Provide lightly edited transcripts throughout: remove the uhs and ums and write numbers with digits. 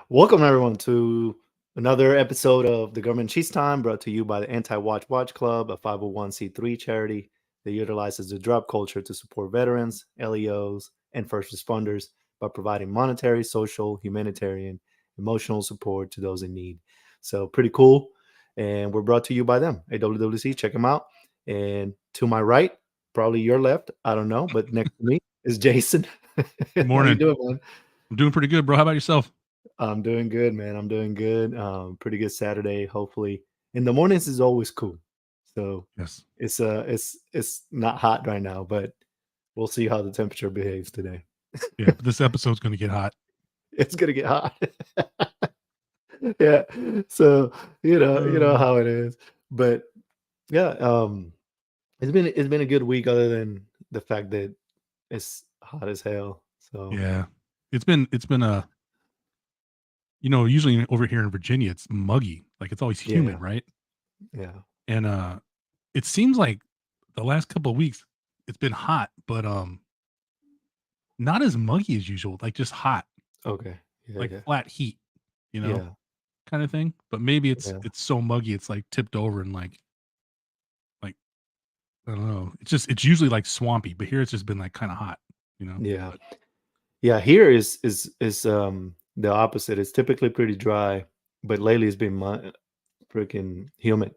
Welcome everyone to another episode of the Government Cheese Time, brought to you by the Anti-Watch Watch Club, a 501c3 charity that utilizes the drop culture to support veterans, LEOs, and first responders by providing monetary, social, humanitarian, emotional support to those in need. So pretty cool, and we're brought to you by them, AWWC. Check them out. And to my right, probably your left, I don't know, but next to me is Jason. Good How you morning. doing, man? I'm doing pretty good, bro. How about yourself? I'm doing good, man. I'm doing good. Pretty good Saturday, hopefully. In the mornings is always cool. So Yes. it's not hot right now, but we'll see how the temperature behaves today. Yeah, but this episode's going to get hot. It's gonna get hot. Yeah. So you know Uh, how it is. But yeah, it's been a good week other than the fact that it's hot as hell. So yeah. It's been usually over here in Virginia, it's muggy. Like it's always yeah, humid, right? yeah, And it seems like the last couple of weeks it's been hot, but not as muggy as usual, like just hot, okay. Yeah, like yeah, flat heat, you know, yeah, kind of thing. But maybe it's yeah, it's so muggy it's like tipped over and like I don't know. It's usually like swampy, but here it's just been like kind of hot, you know. yeah. But Yeah, here is the opposite. It's typically pretty dry, but lately it's been freaking humid.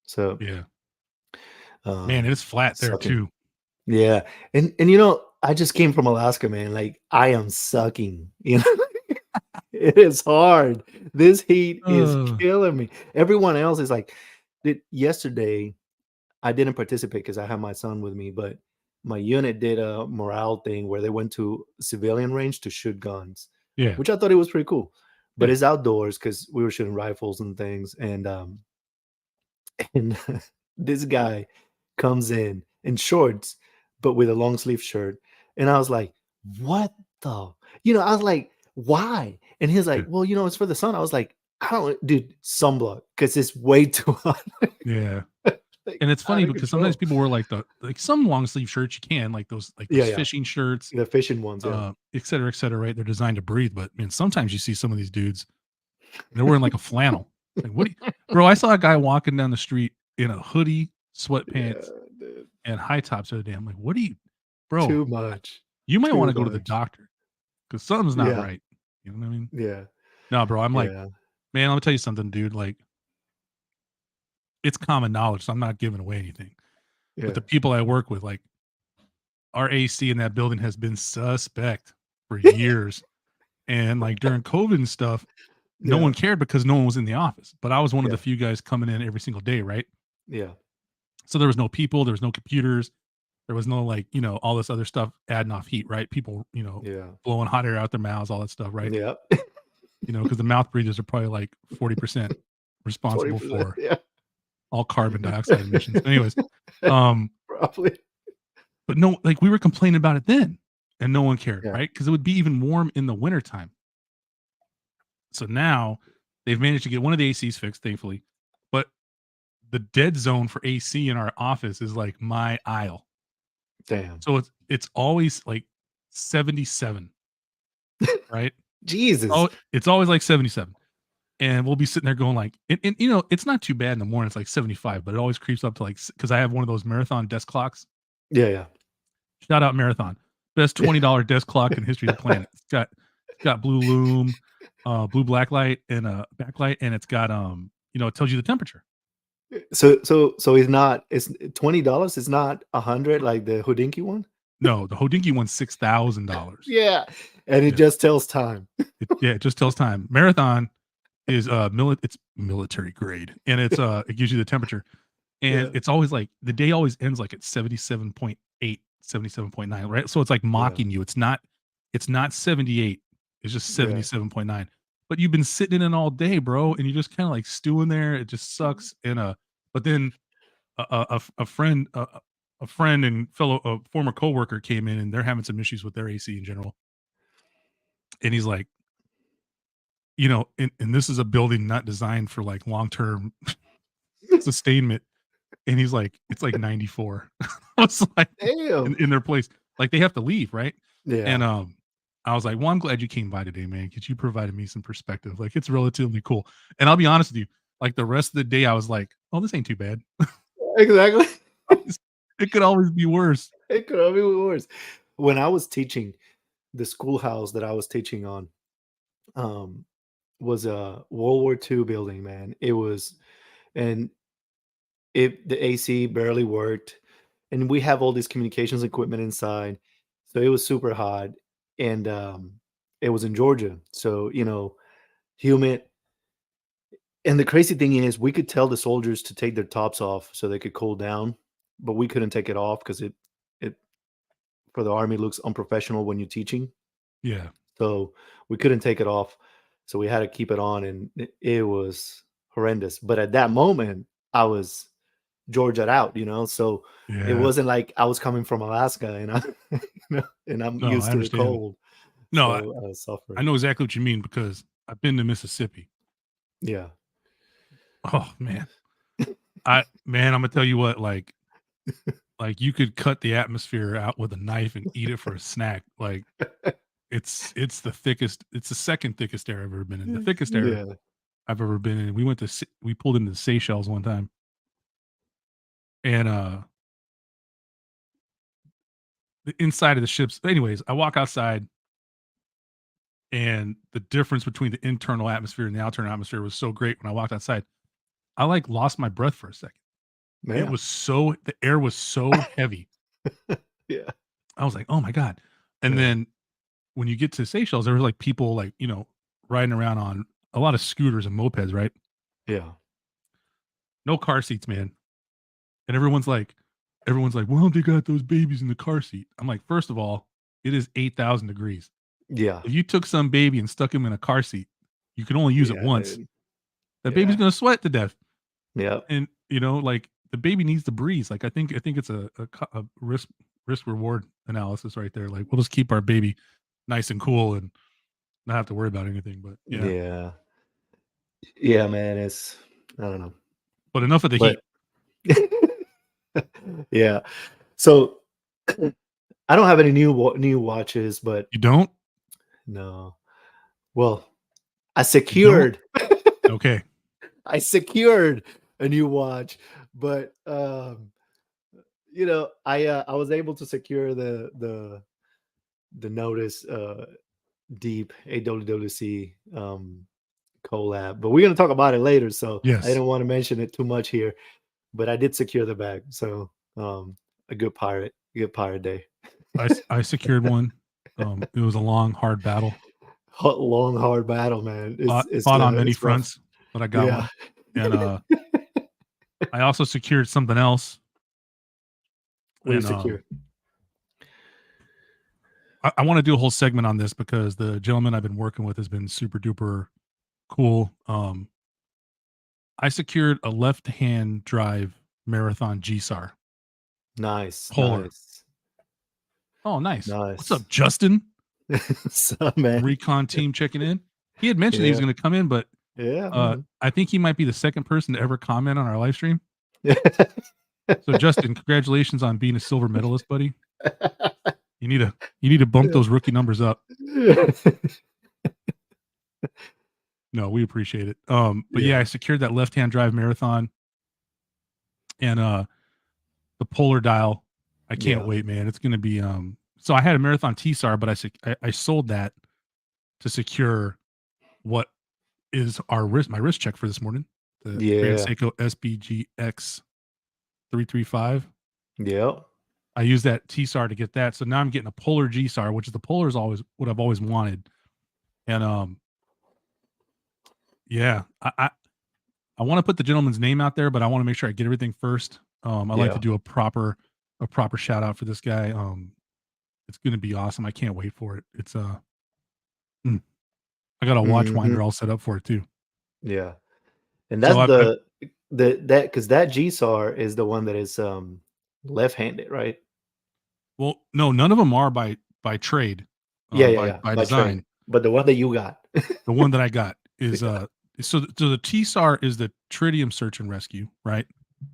So yeah. Man, um it's flat there sucking. too. Yeah. And I just came from Alaska, man. Like I am sucking, It is hard. This heat is Uh, killing me. Everyone else is like yesterday I didn't participate because I had my son with me, but my unit did a morale thing where they went to civilian range to shoot guns, yeah, which I thought it was pretty cool. But yeah, it's outdoors because we were shooting rifles and things, and this guy comes in shorts, but with a long sleeve shirt, and I was like, "What the?" I was like, "Why?" And he's like, yeah, "Well, it's for the sun." I was like, "I don't, dude, sunblock because it's way too hot." yeah. Like And it's out funny of because sometimes control. people wear like some long sleeve shirts you can, like Yeah, those yeah. fishing shirts, The fishing ones, yeah. et cetera, right? They're designed to breathe, but man, sometimes you see some of these dudes, they're wearing like a flannel. Like, what do you, bro? I saw a guy walking down the street in a hoodie, Yeah, sweatpants, dude. and high tops the other day. I'm like, what do you, bro? Too much. You might want Too to go to the much. doctor because something's not Yeah, right. You know what I mean? yeah, No, bro. I'm like, yeah, man, I'll tell you something, dude. Like, it's common knowledge, so I'm not giving away anything. But yeah. the people I work with, like our AC in that building has been suspect for years. And like during COVID and stuff, no Yeah, one cared because no one was in the office. But I was one of the yeah, few guys coming in every single day, right? yeah, So there was no people, there was no computers, there was no like, all this other stuff adding off heat, right? People, yeah, blowing hot air out their mouths, all that stuff, right? yeah. Because the mouth breathers are probably like 40% responsible 40%, for yeah. all carbon dioxide emissions. But anyways, um, Probably. but no, like we were complaining about it then and no one cared, Yeah, right? Because it would be even warm in the wintertime. So now they've managed to get one of the ACs fixed, thankfully. But the dead zone for AC in our office is like my aisle. damn. So it's always like 77, right? Jesus. Oh, it's always like 77. And we'll be sitting there going like, and it's not too bad in the morning. It's like 75, but it always creeps up to like, because I have one of those marathon desk clocks. Yeah, yeah. Shout out Marathon. Best $20 desk clock in the history of the planet. It's got blue loom, blue black light and a backlight, and it's got it tells you the temperature. So it's $20, it's not 100 like the Houdinki one? No, the Hodinky one's $6,000. Yeah, and it Yeah. just tells time. It just tells time. Marathon is it's military grade, and it gives you the temperature. And Yeah, it's always like the day always ends like at 77.8, 77.9, right? So it's like yeah, mocking you. It's not 78. It's just yeah. 77.9. But you've been sitting in it all day, bro, and you're just kind of like stewing there. It just sucks. And but then a friend a friend and fellow a former coworker came in and they're having some issues with their AC in general. And he's like, and this is a building not designed for like long-term sustainment. And he's like, it's like 94. I was like, Damn. in their place, like they have to leave, right? And Yeah, I was like, well, I'm glad you came by today, man, because you provided me some perspective. Like, it's relatively cool. And I'll be honest with you, like the rest of the day, I was like, oh, this ain't too bad. Exactly. It could always be worse. It could be worse. When I was teaching, the schoolhouse that I was teaching on was a World War II building, man. It was, and the AC barely worked, and we have all this communications equipment inside, so it was super hot, and it was in Georgia, so humid. And the crazy thing is, we could tell the soldiers to take their tops off so they could cool down, but we couldn't take it off because it for the army looks unprofessional when you're teaching. Yeah. So we couldn't take it off. So we had to keep it on, and it was horrendous. But at that moment, I was Georgia'd out, so it Yeah. wasn't like I was coming from Alaska and and I'm No, used I to the understand. cold. No, So I was I suffering. know exactly what you mean because I've been to Mississippi. Yeah. Oh man. I'm gonna tell you what, like you could cut the atmosphere out with a knife and eat it for a snack. Like it's the thickest, it's the second thickest air I've ever been in. The thickest air Yeah. I've ever been in. We pulled into the Seychelles one time. And the inside of the ships. Anyways, I walk outside and the difference between the internal atmosphere and the outside atmosphere was so great when I walked outside. I like lost my breath for a second. Man. The air was so heavy. Yeah. I was like, oh my God. And Yeah. then when you get to Seychelles, there were like people like, riding around on a lot of scooters and mopeds, right? Yeah. No car seats, man. And everyone's like, well, they got those babies in the car seat. I'm like, first of all, it is 8,000 degrees. Yeah. If you took some baby and stuck him in a car seat, you can only use it Yeah, once. dude. That baby's Yeah. going to sweat to death. Yep. And, like the baby needs to breathe. Like, I think it's a risk reward analysis right there. Like, we'll just keep our baby nice and cool and not have to worry about anything. But yeah, Yeah. Yeah, man. I don't know. but enough of the But heat. yeah. So I don't have any new watches, but You don't? no. Well, I You don't? secured Okay. I secured a new watch, but I was able to secure the Notice Deep AWWC collab, but we're gonna talk about it later. So I Yes. didn't want to mention it too much here, but I did secure the bag. So a good pirate day. I secured one. It was a long, hard battle. Long, hard battle, man. Fought on many It's rough. fronts, but I got Yeah. one. And I also secured something else. What do you And secure? I want to do a whole segment on this because the gentleman I've been working with has been super duper cool. I secured a left-hand drive Marathon GSAR Nice, Polar. nice, Oh, nice. What's nice. up, Justin? So, man. Recon team checking in. He had mentioned he was Yeah, going to come in, but yeah, man. I think he might be the second person to ever comment on our live stream. So, Justin, congratulations on being a silver medalist, buddy. You need to bump those rookie numbers up. No, we appreciate it. But yeah, I secured that left-hand drive Marathon and the Polar dial. I can't Yeah, wait, man. It's gonna be so I had a Marathon TSAR, but I sold that to secure what is my wrist check for this morning. The Grand yeah, Seiko SBGX 335. yeah. I used that TSAR to get that. So now I'm getting a Polar GSAR, which is the Polar is always what I've always wanted. And yeah, I want to put the gentleman's name out there, but I want to make sure I get everything first. I like to do a proper shout out for this guy. It's going to be awesome. I can't wait for it. It's I got a watch winder all set up for it too. Yeah. And So that's I've that because that GSAR is the one that is left-handed, right? well, no, none of them are by trade, Yeah, yeah, yeah. by By trade. design. But the one that you got. The one that I got is Yeah, so the TSAR is the Tritium Search and Rescue, right?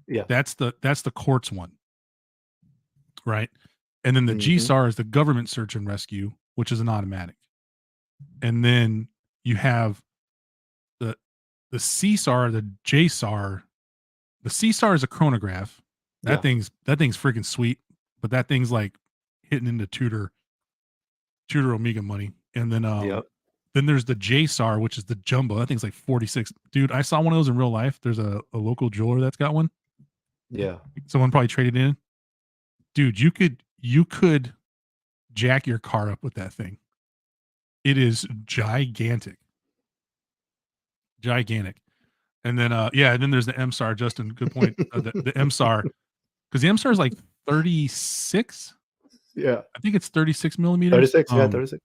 yeah. That's the Quartz one, right? And then the Mhm. GSAR is the Government Search and Rescue, which is an automatic. and then you have the CSAR, the JSAR. The CSAR is a chronograph. Yeah. That thing's freaking sweet, but that thing's like hitting into Tudor Omega money. And Yep. then there's the JSAR, which is the jumbo. That thing's like 46. Dude, I saw one of those in real life. There's a local jeweler that's got one. Yeah. Someone probably traded in. Dude, you could jack your car up with that thing. It is gigantic. Gigantic. And then and then there's the MSAR, Justin, good point. The MSAR, because the MSAR is like 36. Yeah. I think it's 36 millimeters. 36. Yeah. 36.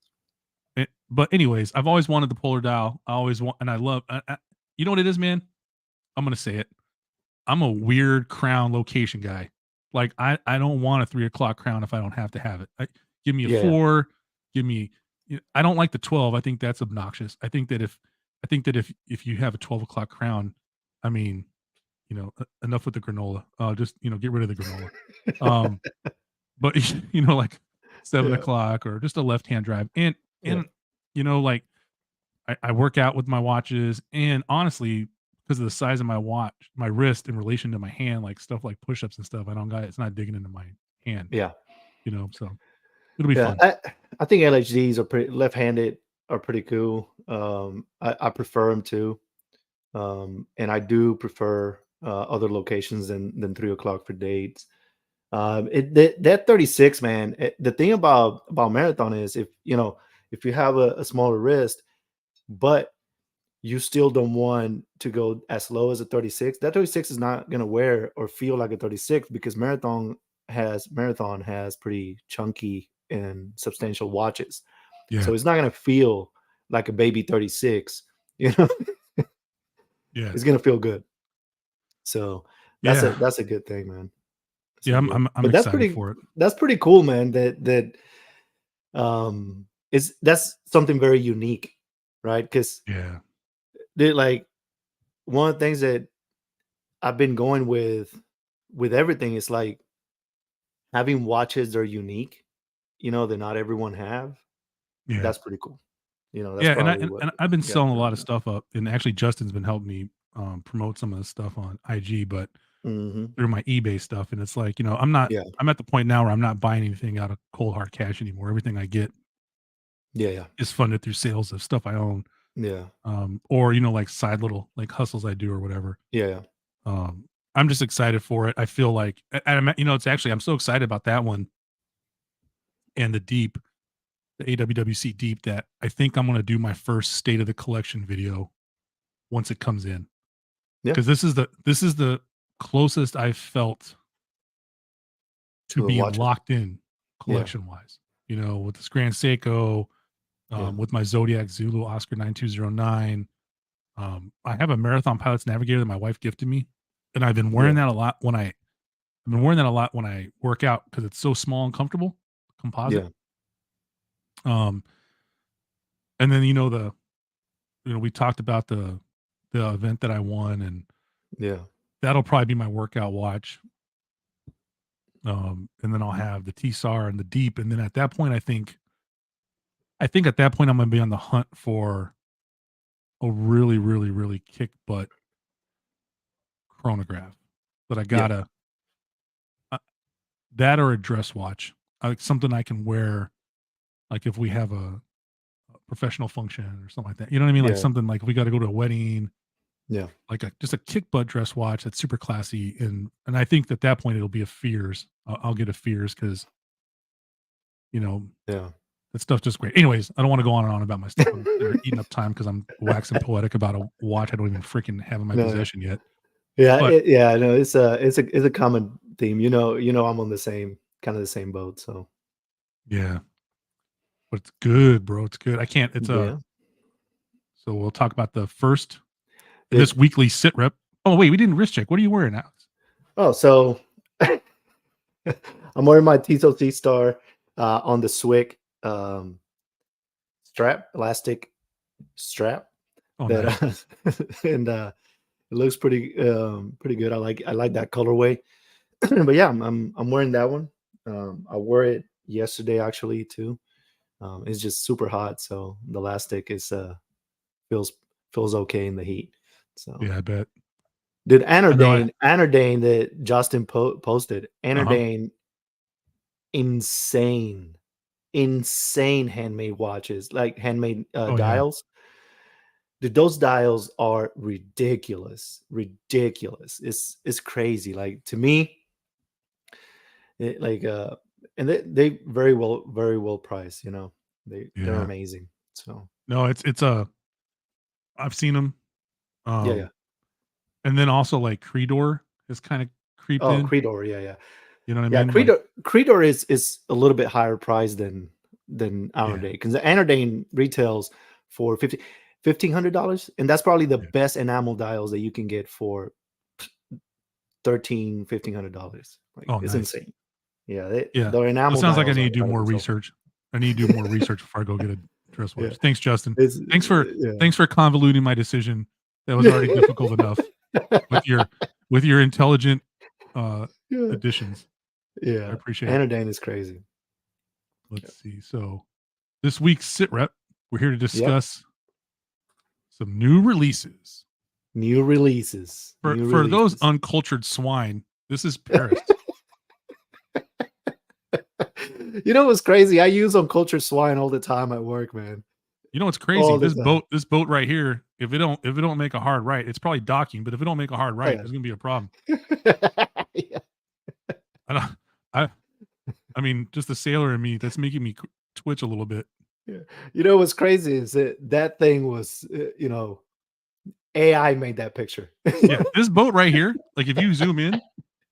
But anyways, I've always wanted the polar dial. I always want, and I love. You know what it is, man? I'm gonna say it. I'm a weird crown location guy. Like I don't want a 3 o'clock crown if I don't have to have it. Give me a Yeah. 4. Give me. I don't like the 12. I think that's obnoxious. I think that if you have a 12 o'clock crown, I mean, enough with the granola. Just get rid of the granola. But like 7 Yeah. o'clock or just a left hand drive, and Yeah. like I work out with my watches, and honestly, because of the size of my watch, my wrist in relation to my hand, like stuff like push-ups and stuff, I don't got it's not digging into my hand, Yeah. so it'll be Yeah. fun. I think LHDs are pretty left-handed are pretty cool. I prefer them too. And I do prefer other locations than 3 o'clock for dates. That 36, man. The thing about marathon is if you have a smaller wrist, but you still don't want to go as low as a 36. That 36 is not gonna wear or feel like a 36 because marathon has pretty chunky and substantial watches. Yeah. So it's not gonna feel like a baby 36, you know, Yeah. it's gonna feel good. So Yeah. that's a good thing, man. That's a Yeah, good I'm but excited for it. that's pretty cool, man, is that's something very unique, right? Because Yeah. like one of the things that I've been going with everything is like having watches that are unique, that not everyone have. Yeah. That's pretty cool. That's Yeah, and probably what I've been got selling a me lot on of that. stuff up, and actually Justin's been helping me, promote some of the stuff on IG, but Mhm. through my eBay stuff, and it's like, Yeah. I'm at the point now where I'm not buying anything out of cold hard cash anymore. Everything I get Yeah, yeah. is funded through sales of stuff I own, Yeah. or, like side little, like, hustles I do or whatever. Yeah, yeah. Um, I'm just excited for it. I feel like and it's actually I'm so excited about that one and the AWWC Deep, that I think I'm gonna do my first state of the collection video once it comes in. Yeah. Because this is the closest I've felt to To the being watches. locked in Yeah. collection wise. With this Grand Seiko, Yeah. with my Zodiac Zulu Oscar 9209. I have a Marathon Pilots Navigator that my wife gifted me, and I've been wearing Yeah. that a lot when I work out because it's so small and comfortable, composite. Yeah. Um, and then we talked about the event that I won, and Yeah. that'll probably be my workout watch. And then I'll have the TSAR and the Deep, and then at that point, I think at that point I'm gonna be on the hunt for a really, really, really kick butt chronograph. But I Yeah. gotta uh, that or a dress watch, like something I can wear, like if we have a professional function or something like that. You know what I mean? Like Yeah. something like if we got to go to a wedding, Yeah. like just a kick butt dress watch that's super classy, and I think at that point it'll be a Fears. I'll get a Fears because you know Yeah. that stuff's just great. Anyways, I don't want to go on and on about my stuff. They're eating up time because I'm waxing poetic about a watch I don't even freaking have in my No, yeah. possession yet. Yeah, But yeah, no, it's a common theme. I'm on the same kind of the same boat. So yeah, but it's good, bro. It's good. I can't. It's a yeah, So we'll talk about the first in it. this weekly sit rep. Oh wait, we didn't wrist check. What are you wearing, Alex? Oh, so I'm wearing my Tito T Star on the Swick elastic strap Oh, that nice. and it looks pretty good. I like that colorway. But yeah, I'm wearing that one. I wore it yesterday actually too. It's just super hot, so the elastic is feels feels okay in the heat. So, Yeah, I bet. dude, I know. Anardane that Justin posted, Uh-huh. Anardane, insane, insane handmade watches, like handmade Oh yeah. dials. Dude, those dials are ridiculous, ridiculous. It's crazy. Like to me, like and they very well priced. You know, they're Yeah. amazing. So No, it's I've seen them. yeah, yeah. And then also like Creedor has kind of creeped Oh, in. Creedor, yeah, yeah. You know what I Yeah, mean? Like, Creedor is a little bit higher priced than yeah, Anardane, because Anardane retails for $1,500, and that's probably the yeah. best enamel dials that you can get for $1,500. Like Oh, it's nice. insane. Yeah, Yeah. the So it enamel sounds like I dials need are to do out of more control. research. I need to do more research before I go get a dress Yeah, watch. Thanks, Justin. it's yeah. Thanks for convoluting my decision. That was already difficult enough with your intelligent uh Yeah, additions. I yeah. appreciate it. Anodane is crazy. Let's see. So this week's SITREP, we're here to Yep. discuss some new releases. New releases. New For those releases. uncultured swine, this is Paris. You know what's crazy? I use Uncultured Swine all the time at work, man. You know what's crazy? All the time. This boat right here, if it don't make a hard right, it's probably docking. But if it don't make a hard right, Yeah. there's gonna be a problem. Yeah. I don't, I I mean, just the sailor in me, that's making me twitch a little bit. Yeah. You know what's crazy is that thing was, AI made that picture. Yeah, this boat right here, like if you zoom in,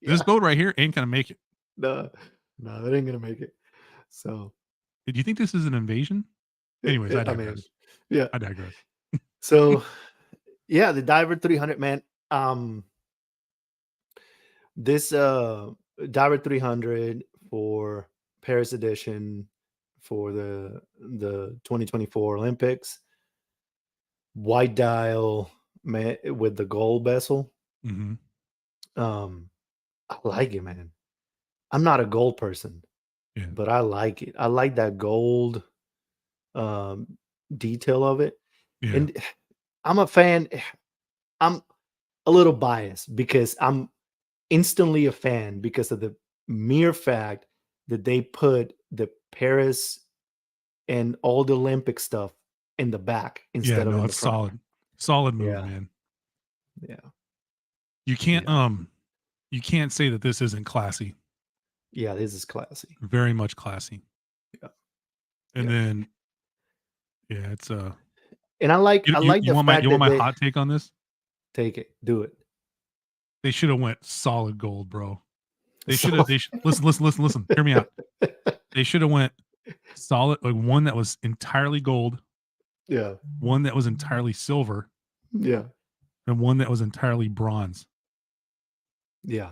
this Yeah. boat right here ain't gonna make it. No, no, that ain't gonna make it. So, Do you think this is an invasion? Anyways, I I mean, digress. yeah. I digress. So, yeah, the Diver 300, man. This Diver 300 for Paris edition for the 2024 Olympics. White dial, man, with the gold bezel. Mm-hmm. I like it, man. I'm not a gold person, Yeah. but I like it. I like that gold um detail of it. Yeah. And I'm a fan. I'm a little biased because I'm instantly a fan because of the mere fact that they put the Paris and all the Olympic stuff in the back Yeah. instead of No, in the it's front. solid. Solid move, Yeah, man. yeah, You can't yeah, you can't say that this isn't classy. yeah. This is classy. Very much classy. Yeah, And yeah. then yeah, it's And I like you the want my fact that they hot take on this? take it, do it. They should have went solid gold, bro. So Listen. Hear me out. They should have went solid, like one that was entirely gold, yeah, one that was entirely silver, yeah, and one that was entirely bronze. yeah,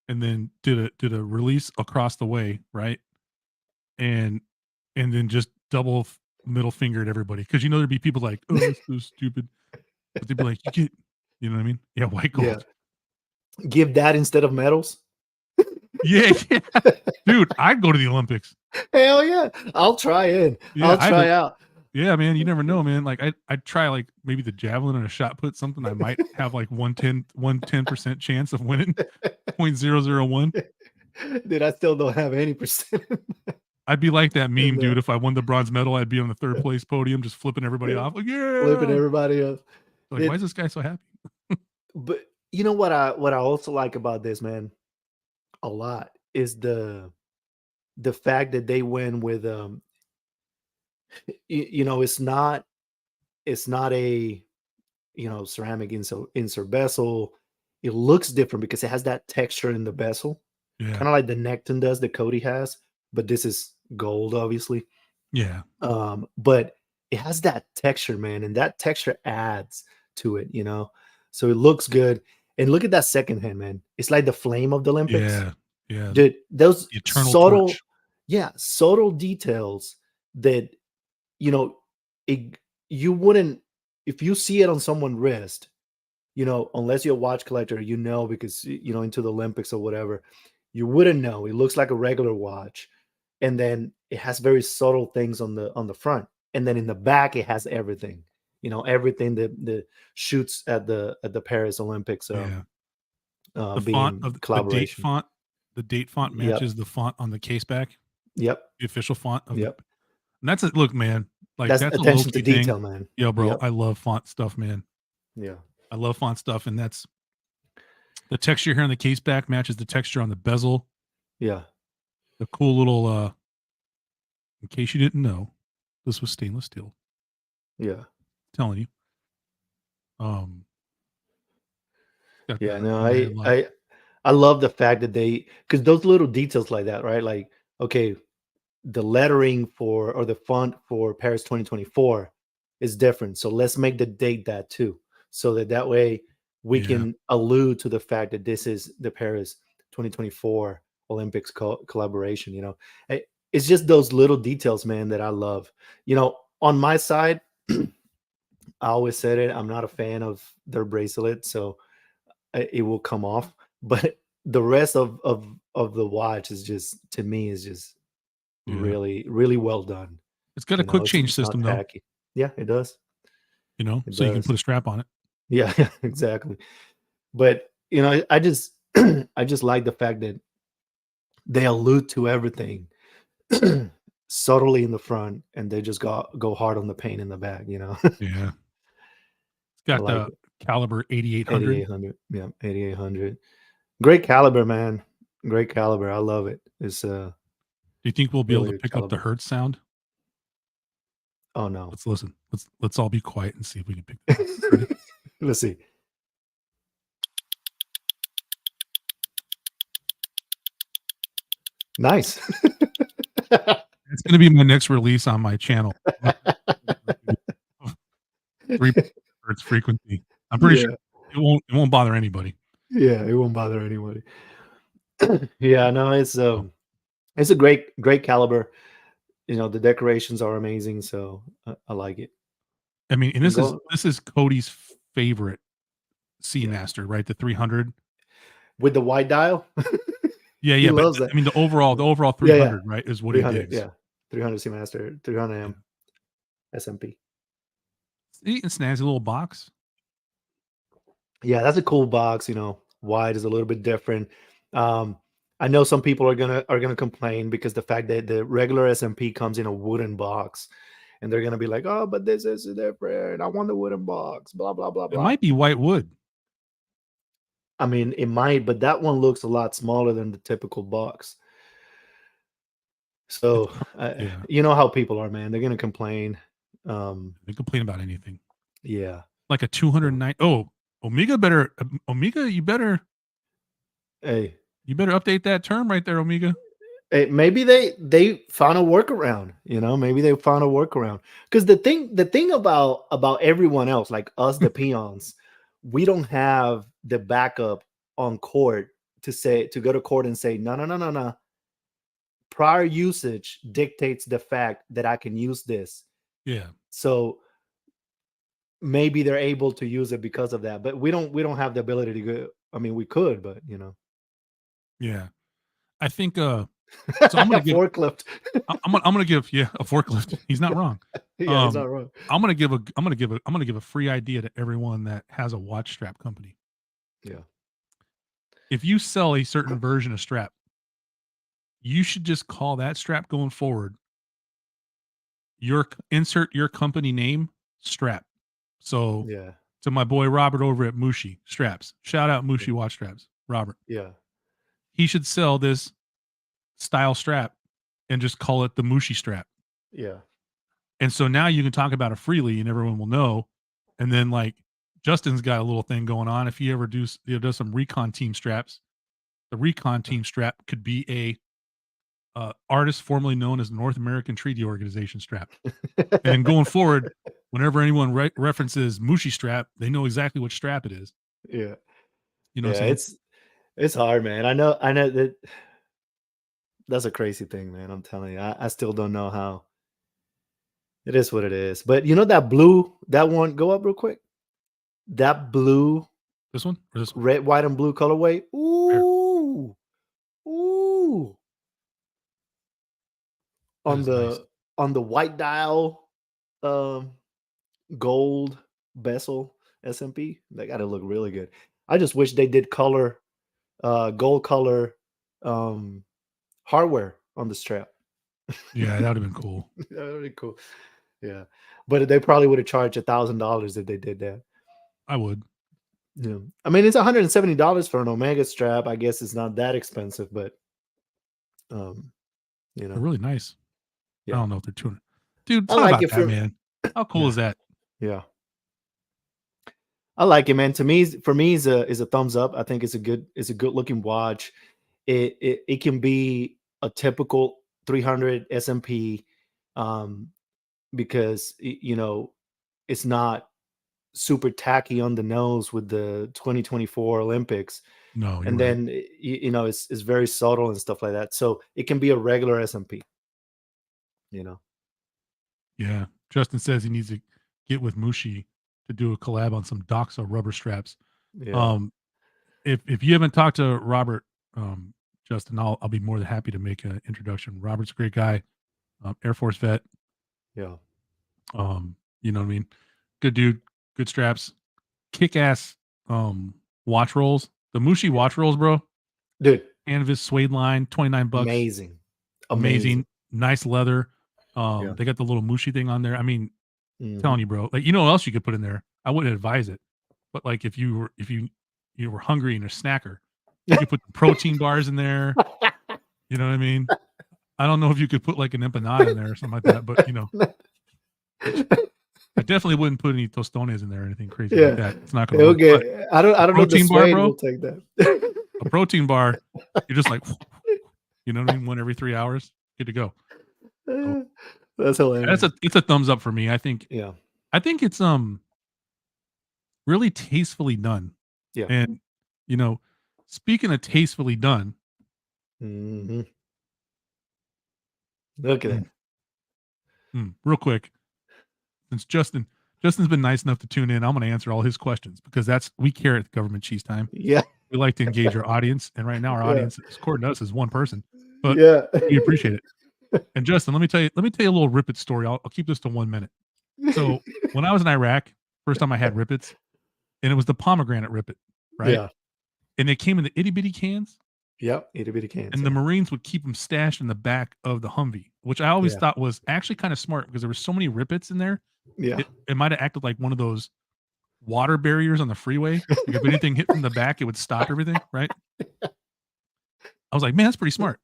And then did a release across the way, right? And then just double middle fingered everybody. Because you know there'd be people like, oh, that's so stupid. But they'd be like, you know what I mean? Yeah, white yeah. gold. Give that instead of medals. Yeah, yeah. Dude, I'd go to the Olympics. Hell yeah. I'll try in. Yeah, I'll try out. yeah, man, you never know, man. Like I'd try like maybe the javelin and a shot put something. I might have like 110% chance of winning 0.001. Dude, I still don't have any percent. I'd be like that meme, And, dude. If I won the bronze medal, I'd be on the third place podium, just flipping everybody off. Like, flipping yeah. everybody else. Like, why is this guy so happy? But you know what I also like about this, man, a lot is the fact that they went with you know, it's not a, you know, ceramic insert bezel. It looks different because it has that texture in the bezel, Yeah, kind of like the Necton does that Cody has, but this is gold, obviously. yeah, But it has that texture, man, and that texture adds to it, you know. So it looks good. And look at that second hand, man. It's like the flame of the Olympics. yeah, yeah. Dude, those The eternal subtle, torch. yeah, subtle details that, you know, it, you wouldn't, if you see it on someone's wrist, you know, unless you're a watch collector, you know, because, you know, into the Olympics or whatever, you wouldn't know. It looks like a regular watch. And then it has very subtle things on the front, and then in the back it has everything. Everything that shoots at the Paris Olympics Yeah. The font being of collaboration. the date font Yep. matches the font on the case back, Yep. the official font of the Yep. and that's a look, man, like, That's that's a low attention to key thing. detail, man. Yo, bro, Yep. I love font stuff, man. Yeah. I love font stuff, and that's the texture here on the case back matches the texture on the bezel. Yeah. The cool little, in case you didn't know, this was stainless steel. Yeah. Telling you. Um, got Yeah. the No, overhead light. I love the fact that because those little details like that, right? Like, okay, the lettering for or the font for Paris 2024 is different. So let's make the date that too. So that way we Yeah. can allude to the fact that this is the Paris 2024 Olympics collaboration. It's just those little details, man, that I love. On my side, I always said it. I'm not a fan of their bracelet, so it will come off. But the rest of the watch is just, to me, is just Yeah. really, really well done. It's got a quick change It's not system, though, tacky. Yeah, it does. It so you can does. put a strap on it. Yeah, exactly. But I just I just like the fact that they allude to everything subtly in the front, and they just go hard on the paint in the back. Yeah. It's I got like the it. caliber 8800. 8800. Yeah, 8800. Great caliber, man. Great caliber. I love it. It's a Do you think we'll be able really to good pick up the caliber. hertz sound? Oh no. Let's listen. Let's all be quiet and see if we can pick that up. Ready? Let's see. Nice. It's gonna be my next release on my channel. 3 hertz frequency. I'm pretty sure Yeah. it won't bother anybody. Yeah, it won't bother anybody. Yeah, no, Oh, it's a great caliber. The decorations are amazing, so I like it. I mean, and And this is go this is Cody's favorite Yeah. Seamaster, right? The 300. With the wide dial? Yeah, He yeah, but loves that. I mean, the overall Yeah, yeah. 300, right, is what he 300, digs. yeah. 300 Seamaster, 300 Yeah. M SMP. Neat and snazzy little box. Yeah, that's a cool box. Wide is a little bit different. Um, I know some people are gonna complain because the fact that the regular SMP comes in a wooden box, and they're gonna be like, "Oh, but this is different. I want the wooden box." Blah blah blah It blah. might be white wood. I mean, it might, but that one looks a lot smaller than the typical box. It's So, yeah, you know how people are, man. They're gonna complain. Um, they complain about anything. yeah. Like a So, 209. Oh, Omega, hey, you better update that term right there, Omega. maybe they found a workaround. Maybe they found a workaround. Because the thing about everyone else, like us, the peons, we don't have the backup on court to go to court and say, no, no, no, no, no. Prior usage dictates the fact that I can use this. Yeah. So maybe they're able to use it because of that. But we don't have the ability to go. I mean, we could, but Yeah. I think, so I'm gonna give forklift. I'm gonna give yeah, a forklift. He's not wrong. Yeah, he's not wrong. I'm gonna give a free idea to everyone that has a watch strap company. Yeah. If you sell a certain version of strap, you should just call that strap going forward insert your company name strap. So Yeah. to my boy Robert over at Mushi Straps, shout out Yeah. Mushi Watch Straps, Robert. Yeah. He should sell this style strap and just call it the Mushi strap. Yeah. And so now you can talk about it freely and everyone will know. And then like Justin's got a little thing going on. If he ever does some recon team straps, the recon team strap could be a artist formerly known as North American Treaty Organization strap. And then going forward, whenever anyone references Mushi strap, they know exactly what strap it is. Yeah. You know what Yeah. I'm saying? It's hard, man. I know that that's a crazy thing, man. I'm telling you. I still don't know how. It is what it is. But that blue, that one, go up real quick. That blue, This one or this one? red, white, and blue colorway. Here. Ooh. Ooh. That on is nice. the white dial um gold bezel SMP. They got to look really good. I just wish they did color, gold color, um, hardware on the strap. Yeah, that would have been cool. That would be cool. Yeah, but they probably would have charged $1,000 if they did that. I would. Yeah, I mean it's $170 for an Omega strap. I guess it's not that expensive, but um, you They're know, really nice. I yeah, don't know if they're tuning. Dude, I talk like about it that, for man. How cool yeah, is that? yeah. I like it, man. To me, for me, is a thumbs up. I think it's a good looking watch. It can be a typical 300 SMP, um, because you know it's not super tacky on the nose with the 2024 Olympics, No, you're and right. then you know it's very subtle and stuff like that. So it can be a regular SMP. You know, Yeah. Justin says he needs to get with Mushi to do a collab on some Doxa rubber straps. yeah, Um, if you haven't talked to Robert, Justin, I'll be more than happy to make an introduction. Robert's a great guy, Air Force vet. yeah, You know what I mean? Good dude, good straps, kick ass watch rolls. The Mushi watch rolls, bro. dude, Canvas suede line, $29. amazing, amazing. Amazing. Nice leather. Yeah. They got the little Mushi thing on there. I mean, Hmm. telling you, bro. Like, you know what else you could put in there? I wouldn't advise it. But like if you were hungry and a snacker, you could put protein bars in there. You know what I mean? I don't know if you could put like an empanada in there or something like that, but you know, which I definitely wouldn't put any tostones in there or anything crazy like Yeah. that. It's not gonna work. But Okay. a I don't know if the protein bar, suede bro, will take that. a protein bar, you're just like, you know what I mean? One every 3 hours, good to go. So That's that's hilarious. it's a thumbs up for me. Yeah. I think it's really tastefully done. Yeah. And you know, speaking of tastefully done, Hmm. Look at mm, that. real quick, since Justin's been nice enough to tune in, I'm going to answer all his questions because we care at Government Cheese Time. Yeah. We like to engage our audience, and right now our Yeah. audience, according to us, is one person, but Yeah. we appreciate it. And Justin, let me tell you a little Rippet story. I'll keep this to 1 minute. So when I was in Iraq, first time I had Rippets, and it was the pomegranate Rippet, right? Yeah. And they came in the itty bitty cans, Yep. Itty bitty cans. and the Marines would keep them stashed in the back of the Humvee, which I always Yeah. thought was actually kind of smart because there were so many Rippets in there. Yeah. It might have acted like one of those water barriers on the freeway. Like if anything hit from the back, it would stop everything, right? I was like, man, that's pretty smart.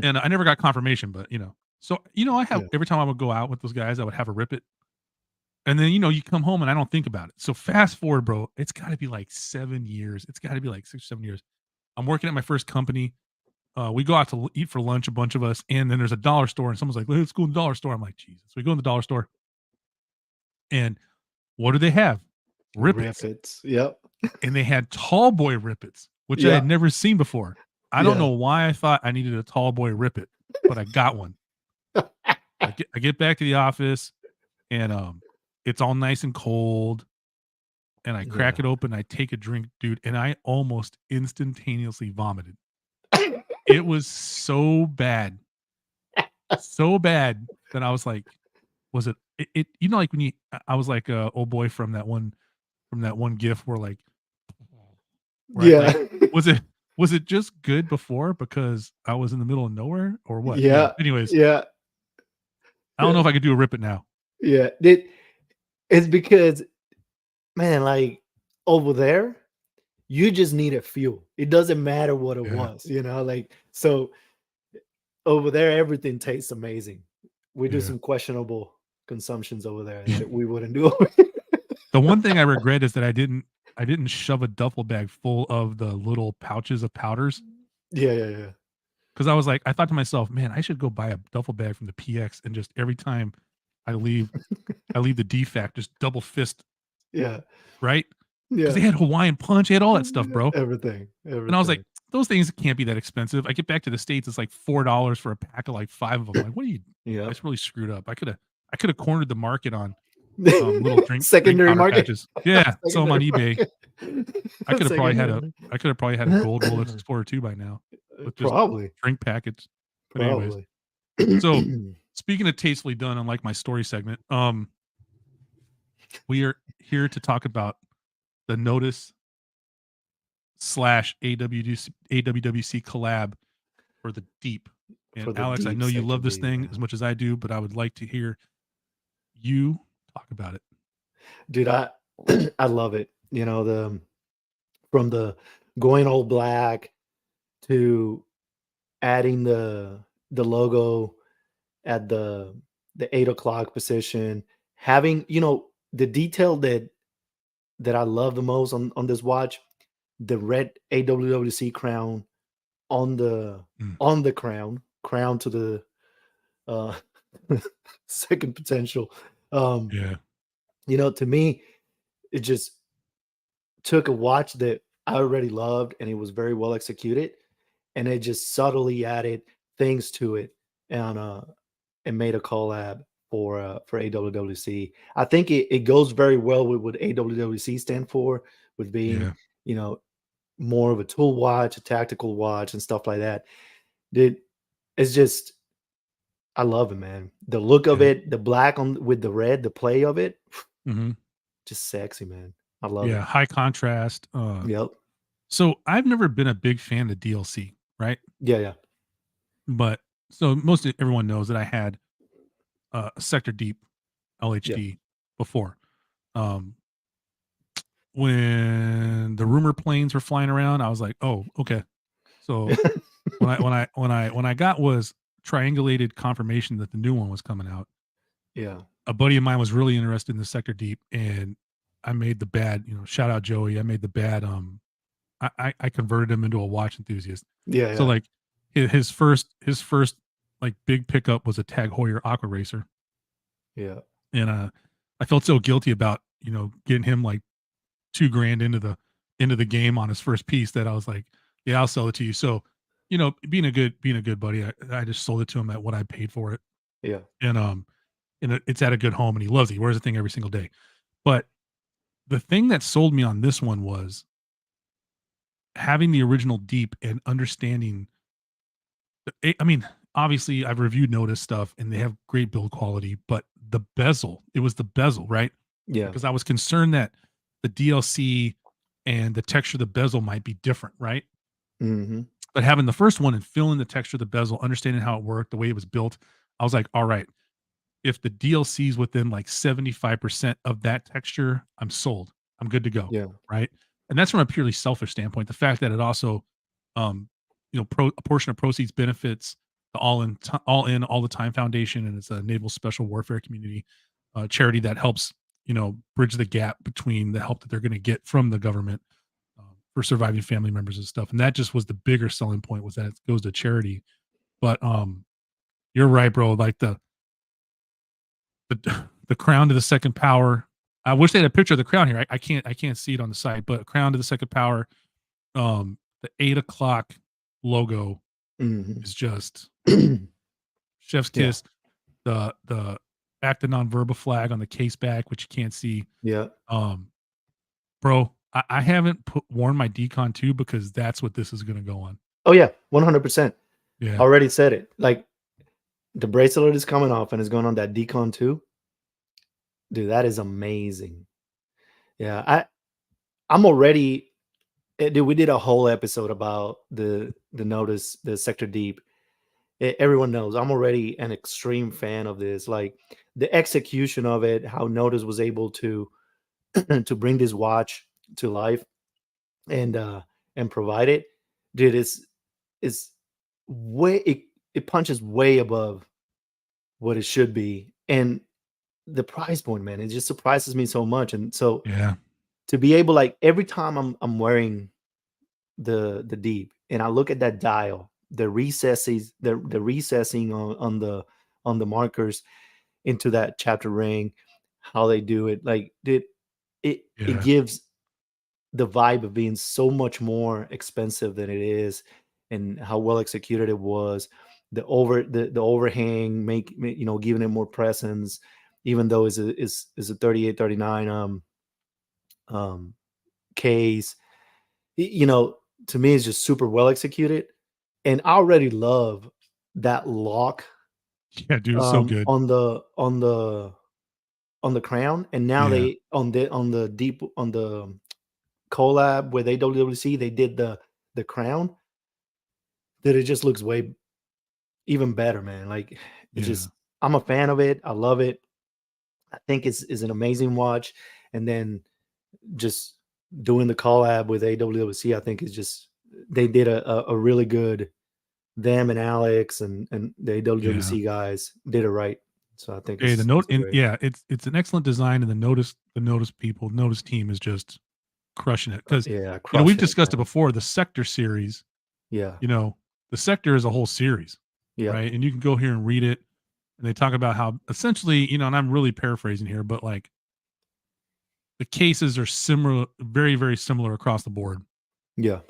And I never got confirmation, but you know, so you know, I have Yeah. every time I would go out with those guys, I would have a Rip It, and then you know, you come home and I don't think about it. So fast forward, bro, it's got to be like 7 years. It's got to be like 6 or 7 years. I'm working at my first company. We go out to eat for lunch, a bunch of us, and then there's a dollar store, and someone's like, "Let's go to the dollar store." I'm like, Jesus. So we go in the dollar store, and what do they have? Rippets. Rippets. Yep. And they had tall boy Rippets, which I Yeah. had never seen before. I don't Yeah. know why I thought I needed a tall boy Rippet, but I got one. I get back to the office, and it's all nice and cold, and I crack Yeah. it open. I take a drink, dude, and I almost instantaneously vomited. It was so bad that I was like, was it you know, like when I was like old boy from that one gif where like, right, Yeah. like was it just good before because I was in the middle of nowhere or what? You know, Yeah. anyways, Yeah. I don't know if I could do a Rip It now. Yeah. It's because, man, like over there, you just needed fuel. It doesn't matter what it Yeah, was, you know, like so over there, everything tastes amazing. We do yeah. some questionable consumptions over there that we wouldn't do. Over The one thing I regret is that I didn't shove a duffel bag full of the little pouches of powders Yeah, yeah, yeah. because I thought to myself, man, I should go buy a duffel bag from the PX and just every time I leave the DFAC, just double fist, Yeah, right? Because yeah. they had Hawaiian Punch, they had all that stuff, bro. Everything, And I was like, everything. those things can't be that expensive. I get back to the States, it's like $4 for a pack of like 5 of them. Like, what are you? I Yep. just really screwed up. I could have cornered the market on little drink Secondary powder market. patches. Yeah, sell them on Secondary eBay. market. Secondary I could have probably had a gold Rolex Explorer 2 by now with just Probably, drink packets. But anyways, probably. so Speaking of tastefully done, unlike my story segment, we are here to talk about the Notice slash AWWC collab for the Deep. And for the Alex, I deep know you sector love this deep, thing as man. much as I do, but I would like to hear you talk about it. Dude, I I love it. You know, the from the going all black to adding the logo at the 8 o'clock position, having, the detail that I love the most on this watch, the red AWWC crown on the Mm, crown to the uh second potential. Um, yeah, to me, it just took a watch that I already loved and it was very well executed, and it just subtly added things to it and made a collab for AWWC. I think it goes very well with what AWWC stand for, with being, yeah, you know, more of a tool watch, a tactical watch, and stuff like that. Dude, it's just I love it, man. The look of yeah. it, the black on with the red, the play of it, Hmm. just sexy, man. I love Yeah, it. high contrast. Yep. So I've never been a big fan of DLC, right? Yeah, yeah. But so most everyone knows that I had a Sector Deep Yeah. LHD before. Um, when the rumor planes were flying around, I was like, "Oh, okay." So when I got was triangulated confirmation that the new one was coming out. Yeah. A buddy of mine was really interested in the Sector Deep, and I made the bad, shout out Joey. I made the bad. I converted him into a watch enthusiast. Yeah, So yeah. like his first like big pickup was a Tag Heuer Aqua Racer, Yeah. and I felt so guilty about getting him like 2 grand into the game on his first piece that I was like, yeah, I'll sell it to you. So, being a good buddy, I just sold it to him at what I paid for it. Yeah. And it's at a good home and he loves it. He wears the thing every single day. But the thing that sold me on this one was having the original Deep and understanding. I mean, obviously I've reviewed Notice stuff and they have great build quality, but the bezel, it was the bezel, right? Yeah. Because I was concerned that the DLC and the texture of the bezel might be different, right? Mhm. But having the first one and feeling the texture of the bezel, understanding how it worked, the way it was built, I was like, all right, if the DLC is within like 75% of that texture, I'm sold. I'm good to go. Yeah. Right. And that's from a purely selfish standpoint. The fact that it also, um, a portion of proceeds benefits the all the time foundation. And it's a naval special warfare community charity that helps, bridge the gap between the help that they're going to get from the government for surviving family members and stuff. And that just was the bigger selling point, was that it goes to charity. But you're right, bro. Like the crown to the second power. I wish they had a picture of the crown here. I can't see it on the site, but crown to the second power. The 8 o'clock logo Mhm. is just chef's Yeah. kiss. The acta non verba flag on the case back, which you can't see. Yeah. Um, bro, I haven't worn my Decon 2 because that's what this is gonna go on. Oh, yeah. 100%. Yeah, Already said it. Like, the bracelet is coming off and it's going on that Decon 2. Dude, that is amazing. Yeah. I'm already dude, we did a whole episode about the Notice, the Sector Deep. Everyone knows I'm already an extreme fan of this. Like, the execution of it, how Notice was able to to bring this watch to life and provide it, dude, is way it punches way above what it should be. And the price point, man, it just surprises me so much. And so yeah, to be able, like, every time I'm wearing the Deep and I look at that dial, the recesses, the recessing on the markers into that chapter ring, how they do it, like, dude, it yeah, gives the vibe of being so much more expensive than it is, and how well executed it was. The overhang giving it more presence, even though is a 3839 um case. You know, to me, it's just super well executed. And I already love that lock Yeah, dude, it's so good. on the crown, and now Yeah. they on the deep on the collab with AWWC, they did the crown, that it just looks way even better, man. Like, it Yeah. just, I'm a fan of it. I love it. I think it's is an amazing watch. And then just doing the collab with AWWC, I think is just, they did a really good, them and Alex and the Yeah. AWWC guys did it right. So I think Okay, the note it's and great. yeah, it's an excellent design, and the notice people, notice team is just crushing it because Yeah, we've crushing it, discussed it man. before. The Sector series, Yeah. you know, the Sector is a whole series, Yep. right? And you can go here and read it, and they talk about how essentially, and I'm really paraphrasing here, but like the cases are similar, very, very similar across the board. Yeah.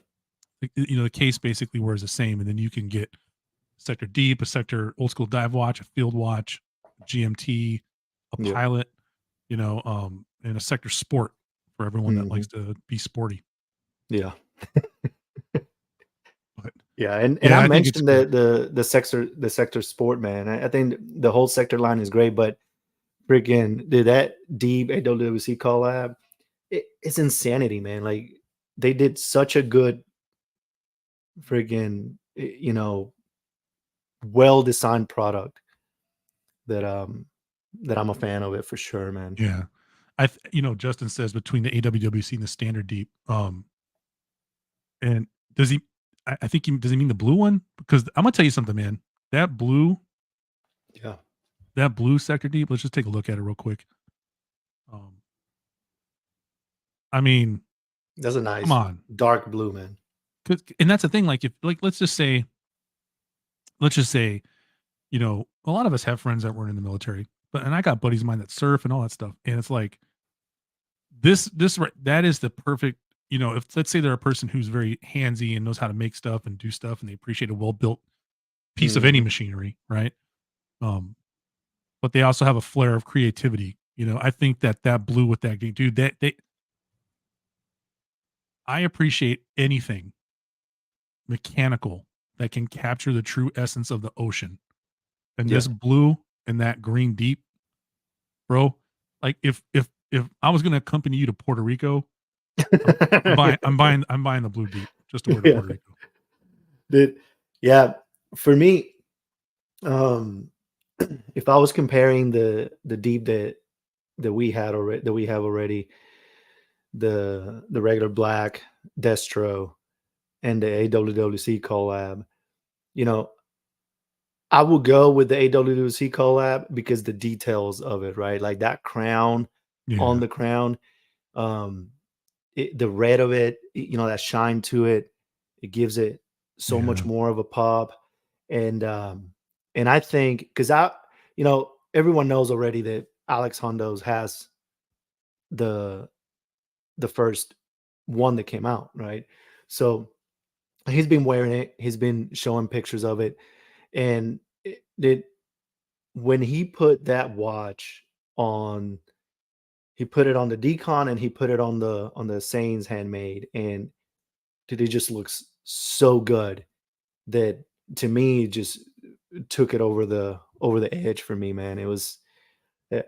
The case basically wears the same, and then you can get Sector Deep, a Sector Old School Dive Watch, a Field Watch, GMT, a Yep. Pilot, and a Sector Sport for everyone that Mhm. likes to be sporty. Yeah. But Yeah, and I yeah, I think it's mentioned great. the sector sport, man. I think the whole sector line is great, but freaking did that deep AWC collab, it's insanity, man. Like, they did such a good freaking, well designed product that that I'm a fan of it for sure, man. Yeah. Justin says between the AWWC and the Standard Deep. And does he? I think does he mean the blue one? Because I'm gonna tell you something, man. That blue, Yeah, that blue Sector Deep. Let's just take a look at it real quick. Um, I mean, that's a come nice on. dark blue, man. And that's the thing. Like, if like, let's just say, a lot of us have friends that weren't in the military, and I got buddies of mine that surf and all that stuff, and it's like that is the perfect. If let's say they're a person who's very handsy and knows how to make stuff and do stuff, and they appreciate a well built piece of any Mhm. machinery, right? Um, but they also have a flair of creativity. I think that blue with that dude, I appreciate anything mechanical that can capture the true essence of the ocean. And Yeah. this blue and that green deep, bro. Like, if I was going to accompany you to Puerto Rico, I'm buying the blue deep just to wear to Yeah. Puerto Rico. Did Yeah, for me, um, if I was comparing the deep that we have already, the regular black Destro and the AWWC collab, you know, I will go with the AWWC collab because the details of it, right? Like that crown on Yeah, the crown, um, the red of it, that shine to it, it gives it so much yeah, more of a pop. And I think because everyone knows already that Alex Hondos has the the first one that came out, right? So he's been wearing it, he's been showing pictures of it, and when he put that watch on, he put it on the Decon and he put it on the Saints handmade, and dude, it just looks so good that, to me, it just took it over the edge for me, man. It was, uh,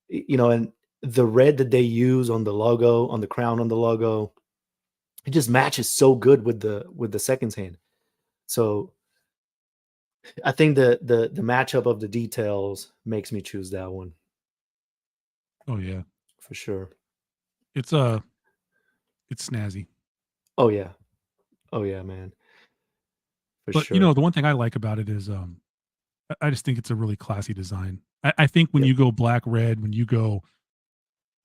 and the red that they use on the logo, on the crown on the logo, it just matches so good with the seconds hand. So I think the matchup of the details makes me choose that one oh yeah. for sure. It's it's snazzy. Oh yeah, oh yeah, man, for But sure. the one thing I like about it is I just think it's a really classy design. I think when Yep. you go black red, when you go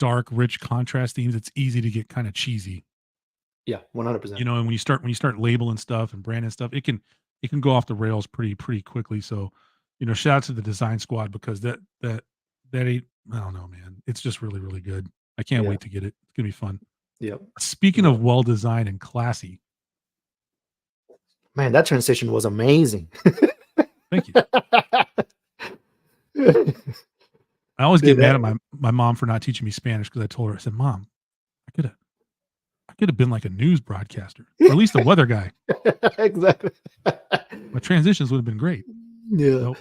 dark, rich contrast themes, it's easy to get kind of cheesy. Yeah, 100%. And when you start labeling stuff and branding stuff, it can go off the rails pretty quickly. So, shout out to the design squad because that ain't, I don't know, man. It's just really, really good. I can't Yeah. wait to get it. It's gonna be fun. Yep. Speaking Yep. of well designed and classy, Man, that transition was amazing. thank you. I always get Dude, mad that at my mom for not teaching me Spanish because I told her, I said, Mom, I could have I could have been like a news broadcaster or at least a weather guy. exactly. My transitions would have been great. Yeah. Nope.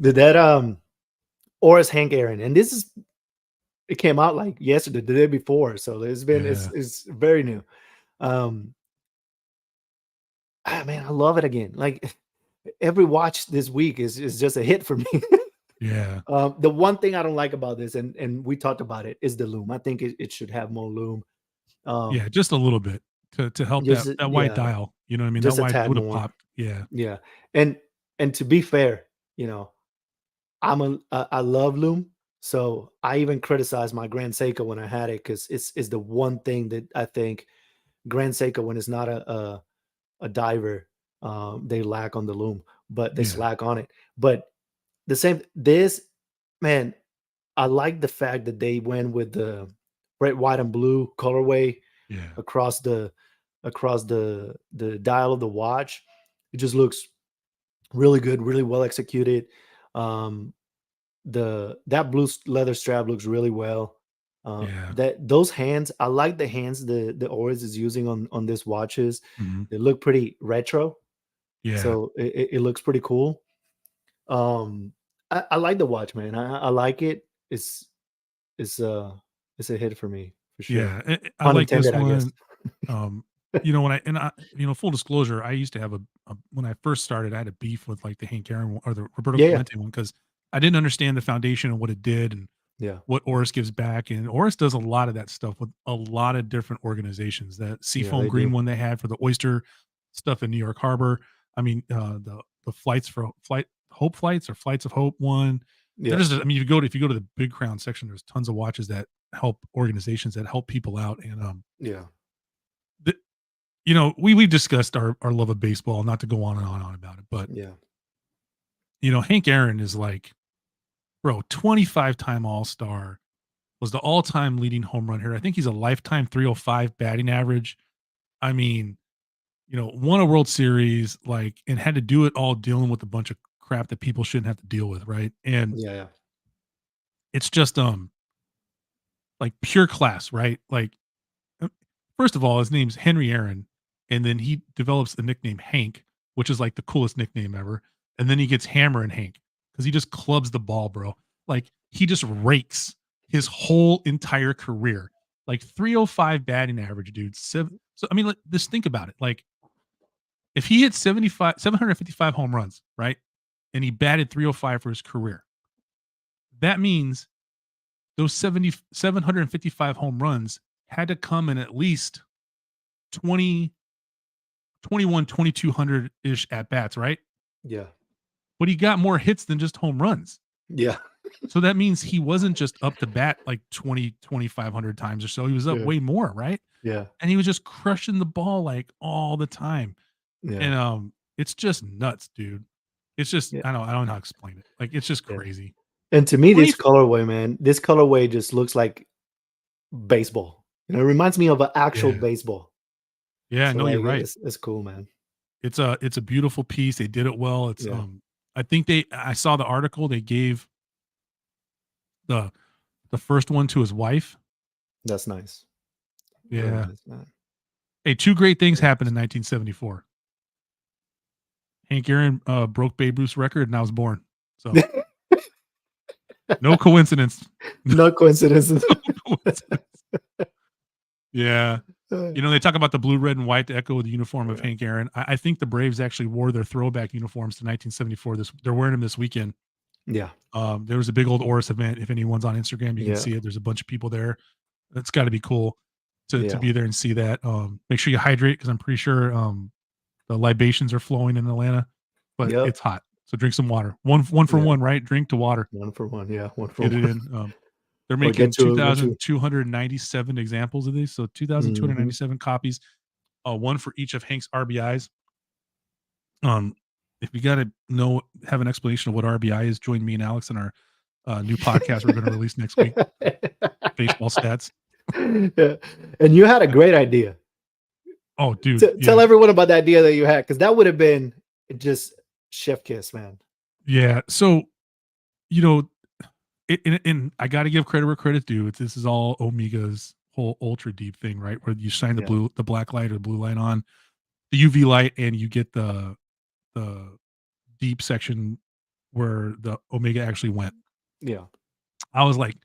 Did that Oris Hank Aaron, and this is it came out like yesterday, the day before, so Yeah. it's very new. Um, man, I love it again. Like every watch this week is just a hit for me. Yeah. The one thing I don't like about this, and we talked about it, is the loom. I think it should have more loom. Yeah, Um, just a little bit to help just that white yeah, dial, you know what I mean? That just a white tad would have more. popped. Yeah. Yeah, and to be fair, you know, I love loom, so I even criticized my Grand Seiko when I had it because it's the one thing that I think Grand Seiko, when it's not a diver, they lack on the loom, but they Yeah. slack on it. But the same this man, I like the fact that they went with the red, white, and blue colorway Yeah. across the dial of the watch. It just looks really good, really well executed. Um, that blue leather strap looks really well. Yeah. That those hands, I like the hands the Oris is using on this watches. Mhm. They look pretty retro, Yeah. so it looks pretty cool. Um, I like the watch, man. I like it. It's uh it's a hit for me for sure. Yeah. I Pun like this intended, I guess. one. Um, when full disclosure, I used to have a when I first started, I had a beef with like the Hank Aaron or the Roberto Yeah, yeah, Clemente one because I didn't understand the foundation and what it did and yeah, what Oris gives back. And Oris does a lot of that stuff with a lot of different organizations. That yeah. Seafoam They Green do. one they had for the oyster stuff in New York Harbor. I mean, the flights for flight Hope flights or Flights of Hope one. Yeah, There's, I mean, if you go to the Big Crown section, there's tons of watches that help organizations that help people out. And yeah, the, we've discussed our love of baseball, not to go on and on about it, but yeah, Hank Aaron is like, bro, 25-time All-Star, was the all-time leading home run hitter. I think he's a lifetime 305 batting average. I mean, won a World Series, like, and had to do it all dealing with a bunch of crap that people shouldn't have to deal with, right? And yeah, yeah, it's just like pure class, right? Like, uh, first of all, his name's Henry Aaron, and then he develops the nickname Hank, which is like the coolest nickname ever. And then he gets Hammer and Hank because he just clubs the ball, bro. Like he just rakes his whole entire career. Like 305 batting average, dude. So I mean, just think about it. Like if he hit 755 home runs, right? And he batted 305 for his career, that means those 755 home runs had to come in at least 20, 21, 2200 ish at bats, right? yeah, But he got more hits than just home runs. yeah, So that means he wasn't just up to bat like 20, 2500 times or so. He was up yeah, way more, right? yeah, And he was just crushing the ball like all the time. yeah, And it's just nuts, dude. It's just yeah, I don't know how to explain it. Like it's just yeah. crazy. And to me, 20 this colorway, man, this colorway just looks like baseball. It reminds me of an actual Yeah. baseball. Yeah, So no, you're like, right. it's cool, man. It's a beautiful piece. They did it well. It's Yeah, I think I saw the article they gave the the first one to his wife. that's nice. Very Yeah. nice, man. Hey, two great things Very happened nice. in 1974. Hank Aaron broke Babe Ruth's record, and I was born. So no coincidence. No coincidences. No coincidence. Yeah. They talk about the blue, red, and white to echo the uniform of Yeah, Hank Aaron. I think the Braves actually wore their throwback uniforms to 1974. They're wearing them this weekend. yeah, There was a big old Oris event. If anyone's on Instagram, you can yeah, see it. There's a bunch of people there. It's got to be cool to yeah. be there and see that. Make sure you hydrate because I'm pretty sure the libations are flowing in Atlanta, but Yep. it's hot. So drink some water. One for Yeah. one, right? Drink to water. 1 for 1. Yeah, 1 for Get it 1. in. They're Or making get to 2,297 examples of these. So mhm. 2,297 copies, one for each of Hank's RBIs. Um, if you got to have an explanation of what RBI is, join me and Alex in our new podcast we're going to release next week. Baseball stats. Yeah. And you had a great idea. Oh, dude. Tell Yeah. everyone about the idea that you had, because that would have been just chef kiss, man. Yeah. So, you know, and I got to give credit where credit's due. This is all Omega's whole ultra deep thing, right? Where you shine Yeah. the black light or the blue light on the UV light, and you get the deep section where the Omega actually went. Yeah. I was like,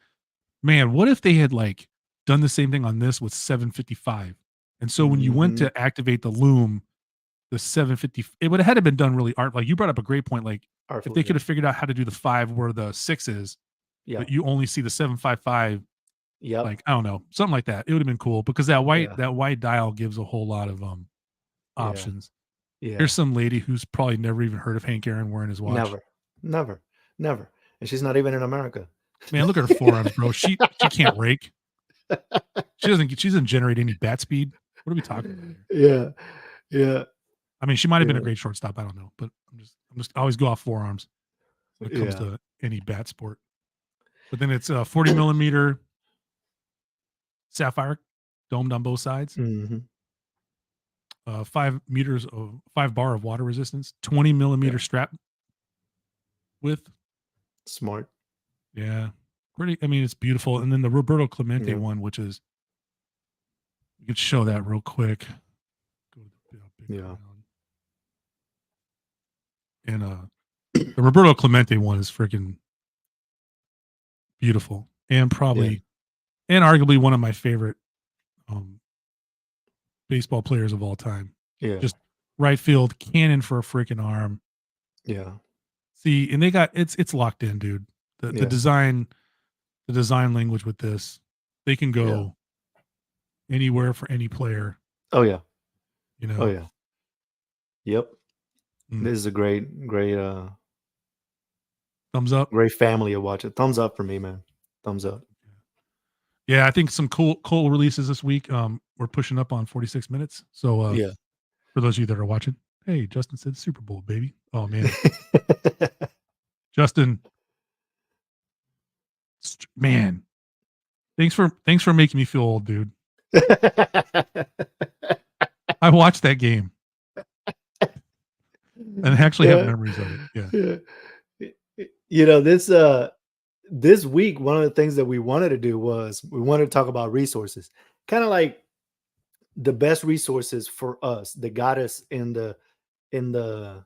man, what if they had like done the same thing on this with 755? And so when you went Mhm. to activate the loom, the 750, it would have had to been done really art. Like you brought up a great point. Like if they Artfully, could yeah. have figured out how to do the 5 where the 6 is, Yeah. but you only see the 755, Yep. like I don't know, something like that. It would have been cool because Yeah. that white dial gives a whole lot of Yeah. options. Here's Yeah. some lady who's probably never even heard of Hank Aaron wearing his watch. Never. Never. Never. And she's not even in America. Man, look at her forearms, bro. She can't rake. She doesn't generate any bat speed. What are we talking about here? Yeah. Yeah. I mean, she might have been a Yeah. great shortstop. I don't know, but I'm just I always go off forearms when it comes Yeah. to any bat sport. But then it's a 40 millimeter sapphire domed on both sides, Mhm. 5 meters of 5 bar of water resistance, 20 Yeah. millimeter strap width. Smart. Yeah, pretty. I mean, it's beautiful. And then the Roberto Clemente Yeah. one, which is you could show that real quick. Go to the big Yeah. crown. And the Roberto Clemente one is freaking beautiful and Yeah. probably and arguably one of my favorite um, baseball players of all time. Yeah. Just right field cannon for a freaking arm. Yeah. See, and they got it's locked in, dude. The Yeah. the design language with this, they can Yeah. go anywhere for any player. Oh yeah. You Oh know, yeah. Yep. Mm. This is a great Thumbs up. great family to watch it. Thumbs up for me, man. Thumbs up. Yeah, I think some cool releases this week. We're pushing up on 46 minutes. So Yeah. for those of you that are watching, hey, Justin said Super Bowl, baby. Oh man, Justin, man, thanks for making me feel old, dude. I watched that game and actually have Yeah. memories of it. Yeah. Yeah. This week, one of the things that we wanted to do was we wanted to talk about resources, kind of like the best resources for us that got us in the in the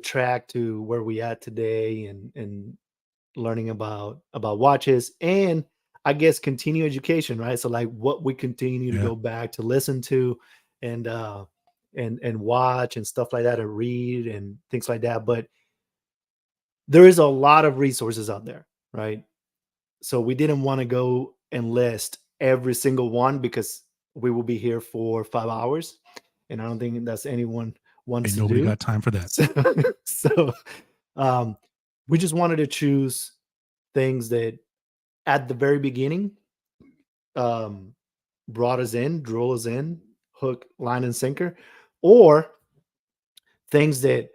track to where we at today, and learning about watches, and I guess continue education, right? So like what we continue to Yeah. go back to listen to, and and watch and stuff like that, and read and things like that. But there is a lot of resources out there, right? So we didn't want to go and list every single one because we will be here for 5 hours, and I don't think that's anyone wants Ain't to nobody do. got time for that. So um, we just wanted to choose things that at the very beginning um, brought us in, drew us in, hook, line, and sinker, or things that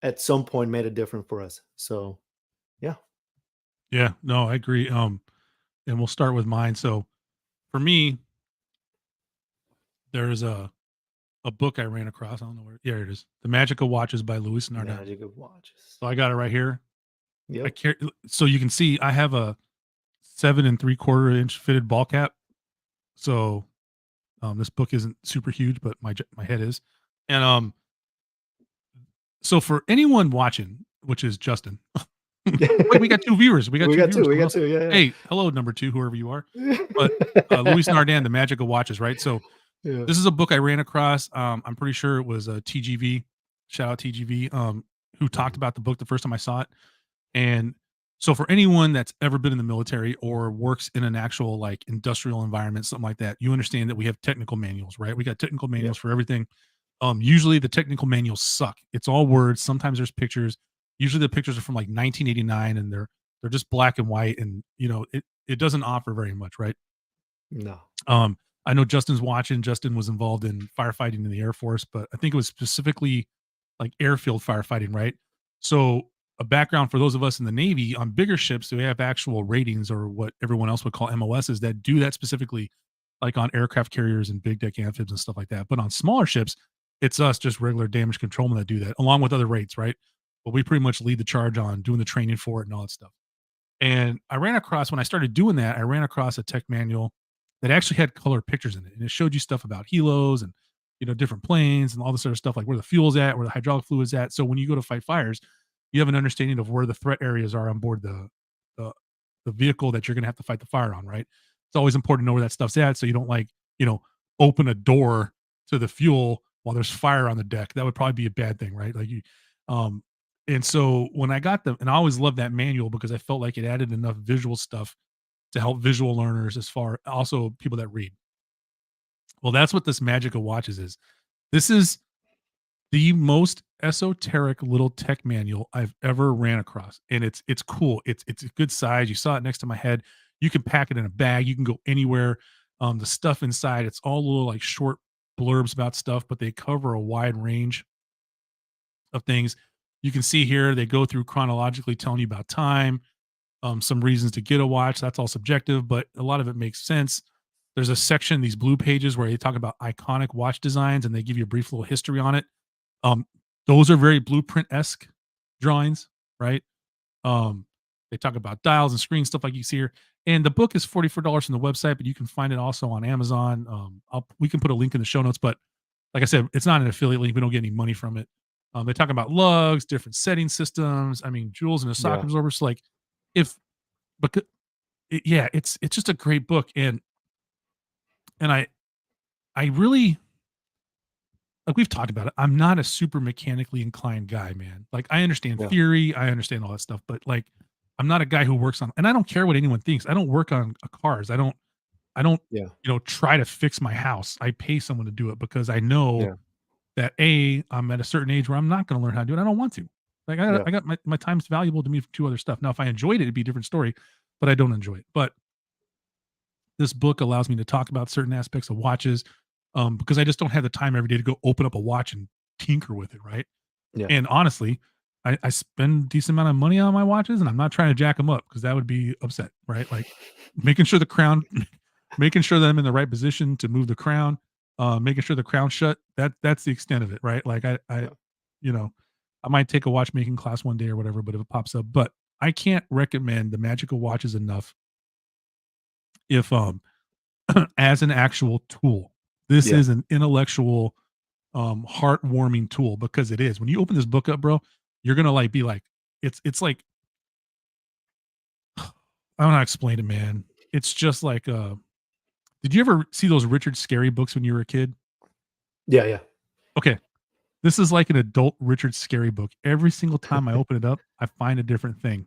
at some point made a difference for us. So yeah. Yeah. No, I agree. And we'll start with mine. So for me, there's a book I ran across. I don't know where. Yeah, it is. The Magic of Watches by Louis Nardin. Magic of watches. So I got it right here. I Yep. care. So you can see I have a 7 3/4 inch fitted ball cap. So this book isn't super huge, but my head is. And so for anyone watching, which is Justin, wait, we got 2 viewers. We got 2 viewers. We Someone got else. two. Yeah, Hey, hello, number 2, whoever you are. But Louis Nardin, The Magic of Watches, right? So yeah. this is a book I ran across. I'm pretty sure it was a TGV. Shout out TGV, who talked about the book the first time I saw it. And so for anyone that's ever been in the military or works in an actual like industrial environment, something like that, you understand that we have technical manuals, right? We got technical manuals Yep. for everything. Usually the technical manuals suck. It's all words. Sometimes there's pictures. Usually the pictures are from like 1989 and they're just black and white, and you know it doesn't offer very much, right? No. I know Justin's watching. Justin was involved in firefighting in the Air Force, but I think it was specifically like airfield firefighting, right? So a background for those of us in the Navy, on bigger ships, they have actual ratings, or what everyone else would call MOSs, that do that specifically, like on aircraft carriers and big deck amphibs and stuff like that. But on smaller ships, it's us, just regular damage controlmen, that do that, along with other rates, right? But we pretty much lead the charge on doing the training for it and all that stuff. And I ran across, when I started doing that, I ran across a tech manual that actually had color pictures in it, and it showed you stuff about helos and different planes and all this sort of stuff, like where the fuel's at, where the hydraulic fluid's at. So when you go to fight fires, you have an understanding of where the threat areas are on board the, the vehicle that you're going to have to fight the fire on, right? It's always important to know where that stuff's at so you don't open a door to the fuel while there's fire on the deck. That would probably be a bad thing, right? Um, and so when I got them, and I always loved that manual because I felt like it added enough visual stuff to help visual learners as far also people that read. Well, that's what this magic of watches is. This is the most esoteric little tech manual I've ever ran across, and it's cool. It's a good size. You saw it next to my head. You can pack it in a bag. You can go anywhere. The stuff inside, it's all little like short blurbs about stuff, but they cover a wide range of things. You can see here they go through chronologically telling you about time, some reasons to get a watch. That's all subjective, but a lot of it makes sense. There's a section, these blue pages, where they talk about iconic watch designs and they give you a brief little history on it. Um, those are very blueprint-esque drawings, right? Um, they talk about dials and screens, stuff like you see here. And the book is $44 on the website, but you can find it also on Amazon. We can put a link in the show notes, but like I said, it's not an affiliate link. We don't get any money from it. They talk about lugs, different setting systems. I mean, jewels and a socket Yeah. absorber. So like, if but yeah, it's just a great book, and I really, like we've talked about it. I'm not a super mechanically inclined guy, man. Like I understand Yeah. theory, I understand all that stuff, but like I'm not a guy who works on, and I don't care what anyone thinks. I don't work on cars. I don't, Yeah. try to fix my house. I pay someone to do it because I know Yeah. that I'm at a certain age where I'm not going to learn how to do it. I don't want to. Like Yeah. I got my time's valuable to me for two other stuff. Now, if I enjoyed it, it'd be a different story, but I don't enjoy it. But this book allows me to talk about certain aspects of watches, because I just don't have the time every day to go open up a watch and tinker with it, right? Yeah. And honestly, I spend a decent amount of money on my watches, and I'm not trying to jack them up because that would be upset, right? Like making sure the crown, making sure that I'm in the right position to move the crown, making sure the crown's shut. That's the extent of it, right? Like Yeah. you know, I might take a watchmaking class one day or whatever, but if it pops up, but I can't recommend the magical watches enough. If as an actual tool, this Yeah. is an intellectual, heartwarming tool because it is. When you open this book up, bro, you're gonna like be like, it's like I don't know how to explain it, man. It's just like did you ever see those Richard Scarry books when you were a kid? Yeah. Yeah. Okay. This is like an adult Richard Scarry book. Every single time I open it up, I find a different thing.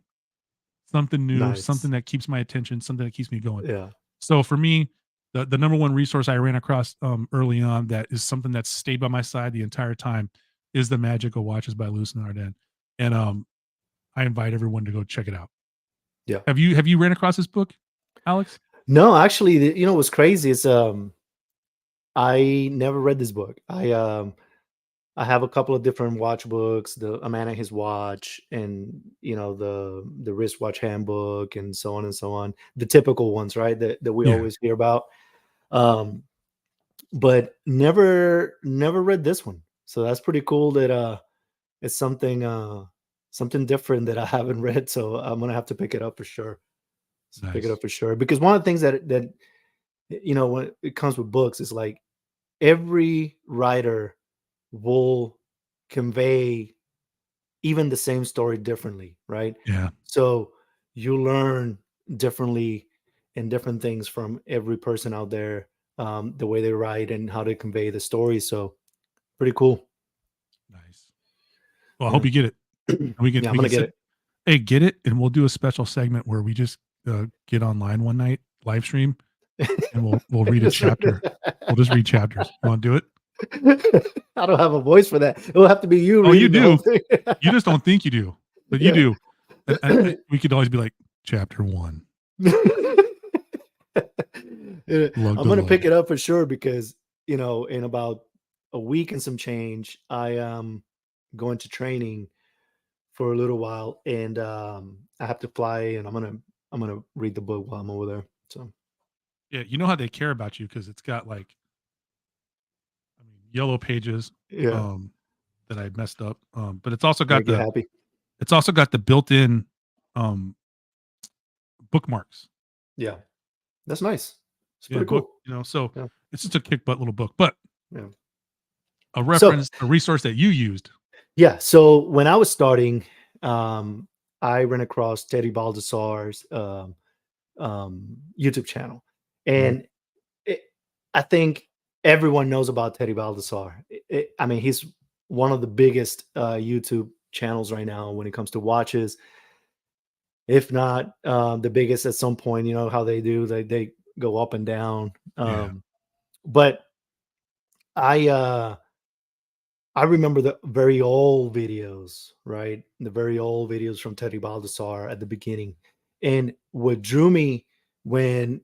Something new, Nice. something that keeps my attention, something that keeps me going. Yeah. So for me, the number one resource I ran across early on that is something that's stayed by my side the entire time is the Magical Watches by Luce and Arden. And I invite everyone to go check it out. Yeah. Have you ran across this book, Alex? No, actually, what's crazy is I never read this book. I have a couple of different watch books, the A Man and His Watch, and the wristwatch handbook, and so on and so on. The typical ones, right? That we Yeah. always hear about. Um, but never read this one. So that's pretty cool that it's something different that I haven't read. So I'm gonna have to pick it up for sure. Pick it Nice. up for sure. Because one of the things that when it comes with books is like every writer will convey even the same story differently, right? Yeah. So you learn differently and different things from every person out there, the way they write and how they convey the story. So pretty cool. Nice. Well, I hope Yeah. you get it. We can Yeah, I'm we gonna can get sit. it. Hey, get it, and we'll do a special segment where we just get online one night, live stream, and we'll read a chapter. We'll just read chapters. You want to do it? I don't have a voice for that. It'll have to be you Oh, you reading the whole do. thing. You just don't think you do, but you Yeah. do. And we could always be like, chapter one, Yeah, lug I'm to gonna pick lug. it up for sure because in about a week and some change, I am going to training for a little while, and I have to fly, and I'm gonna read the book while I'm over there. So Yeah, you know how they care about you because it's got like, I mean, yellow pages yeah, um, that I messed up, but it's also got make you the happy. built-in um, bookmarks. Yeah, that's nice. It's Yeah, pretty book. cool. So Yeah, it's just a kick butt little book, but yeah, a So reference, a resource that you used. yeah, so when I was starting, I ran across Teddy Baldessar's YouTube channel, Mhm. and it, I think everyone knows about Teddy Baldessar. I mean, he's one of the biggest YouTube channels right now when it comes to watches, if not the biggest at some point. You know how they do; they go up and down. Yeah. But I uh, I remember the very old videos, right? The very old videos from Teddy Baldessar at the beginning, and what drew me when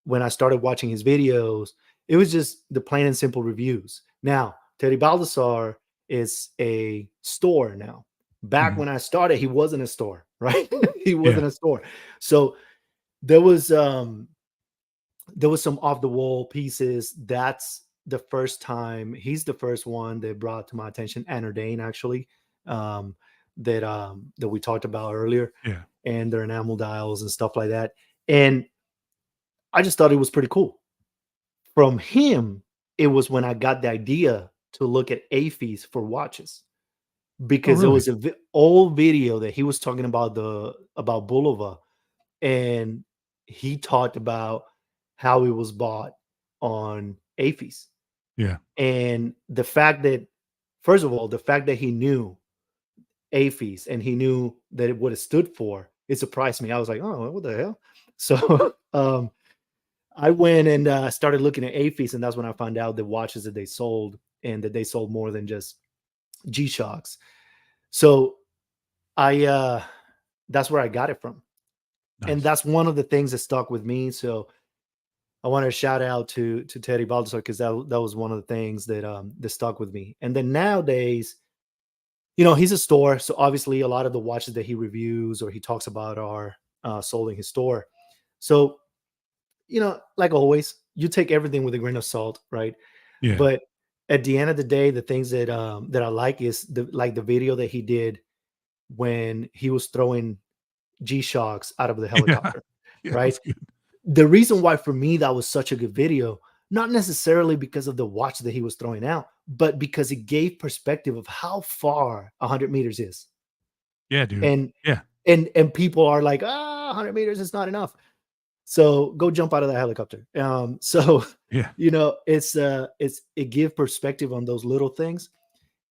when I started watching his videos, it was just the plain and simple reviews. Now, Teddy Baldessar is a store now. Back Mhm. when I started, he wasn't a store, right? He Yeah. wasn't a store. So there was some off the wall pieces. That's the first time. He's the first one that brought to my attention Anordane actually. Um, that we talked about earlier, Yeah. and their enamel dials and stuff like that. And I just thought it was pretty cool. From him, it was when I got the idea to look at AFIS for watches Oh, because it really? was a old video that he was talking about the about Bulova, and he talked about how it was bought on AFIS. Yeah. And the fact that, first of all, the fact that he knew AFIS and he knew that it what it stood for, it surprised me. I was like, oh, what the hell? So I went and started looking at AFIS, and that's when I found out the watches that they sold and that they sold more than just G Shocks. So I that's where I got it from, and Nice. that's one of the things that stuck with me. So I want to shout out to Teddy Baldessar because that was one of the things that stuck with me. And then nowadays, you know, he's a store, so obviously a lot of the watches that he reviews or he talks about are sold in his store. So you know, like always, you take everything with a grain of salt, right? Yeah. But at the end of the day, the things that I like is the video that he did when he was throwing G Shocks out of the Yeah. helicopter, Yeah, right? that's good. The reason why for me that was such a good video, not necessarily because of the watch that he was throwing out, but because it gave perspective of how far 100 meters is. Yeah, dude. And Yeah. and people are like, 100 meters is not enough. So go jump out of that helicopter. So Yeah. you know, it's it give perspective on those little things.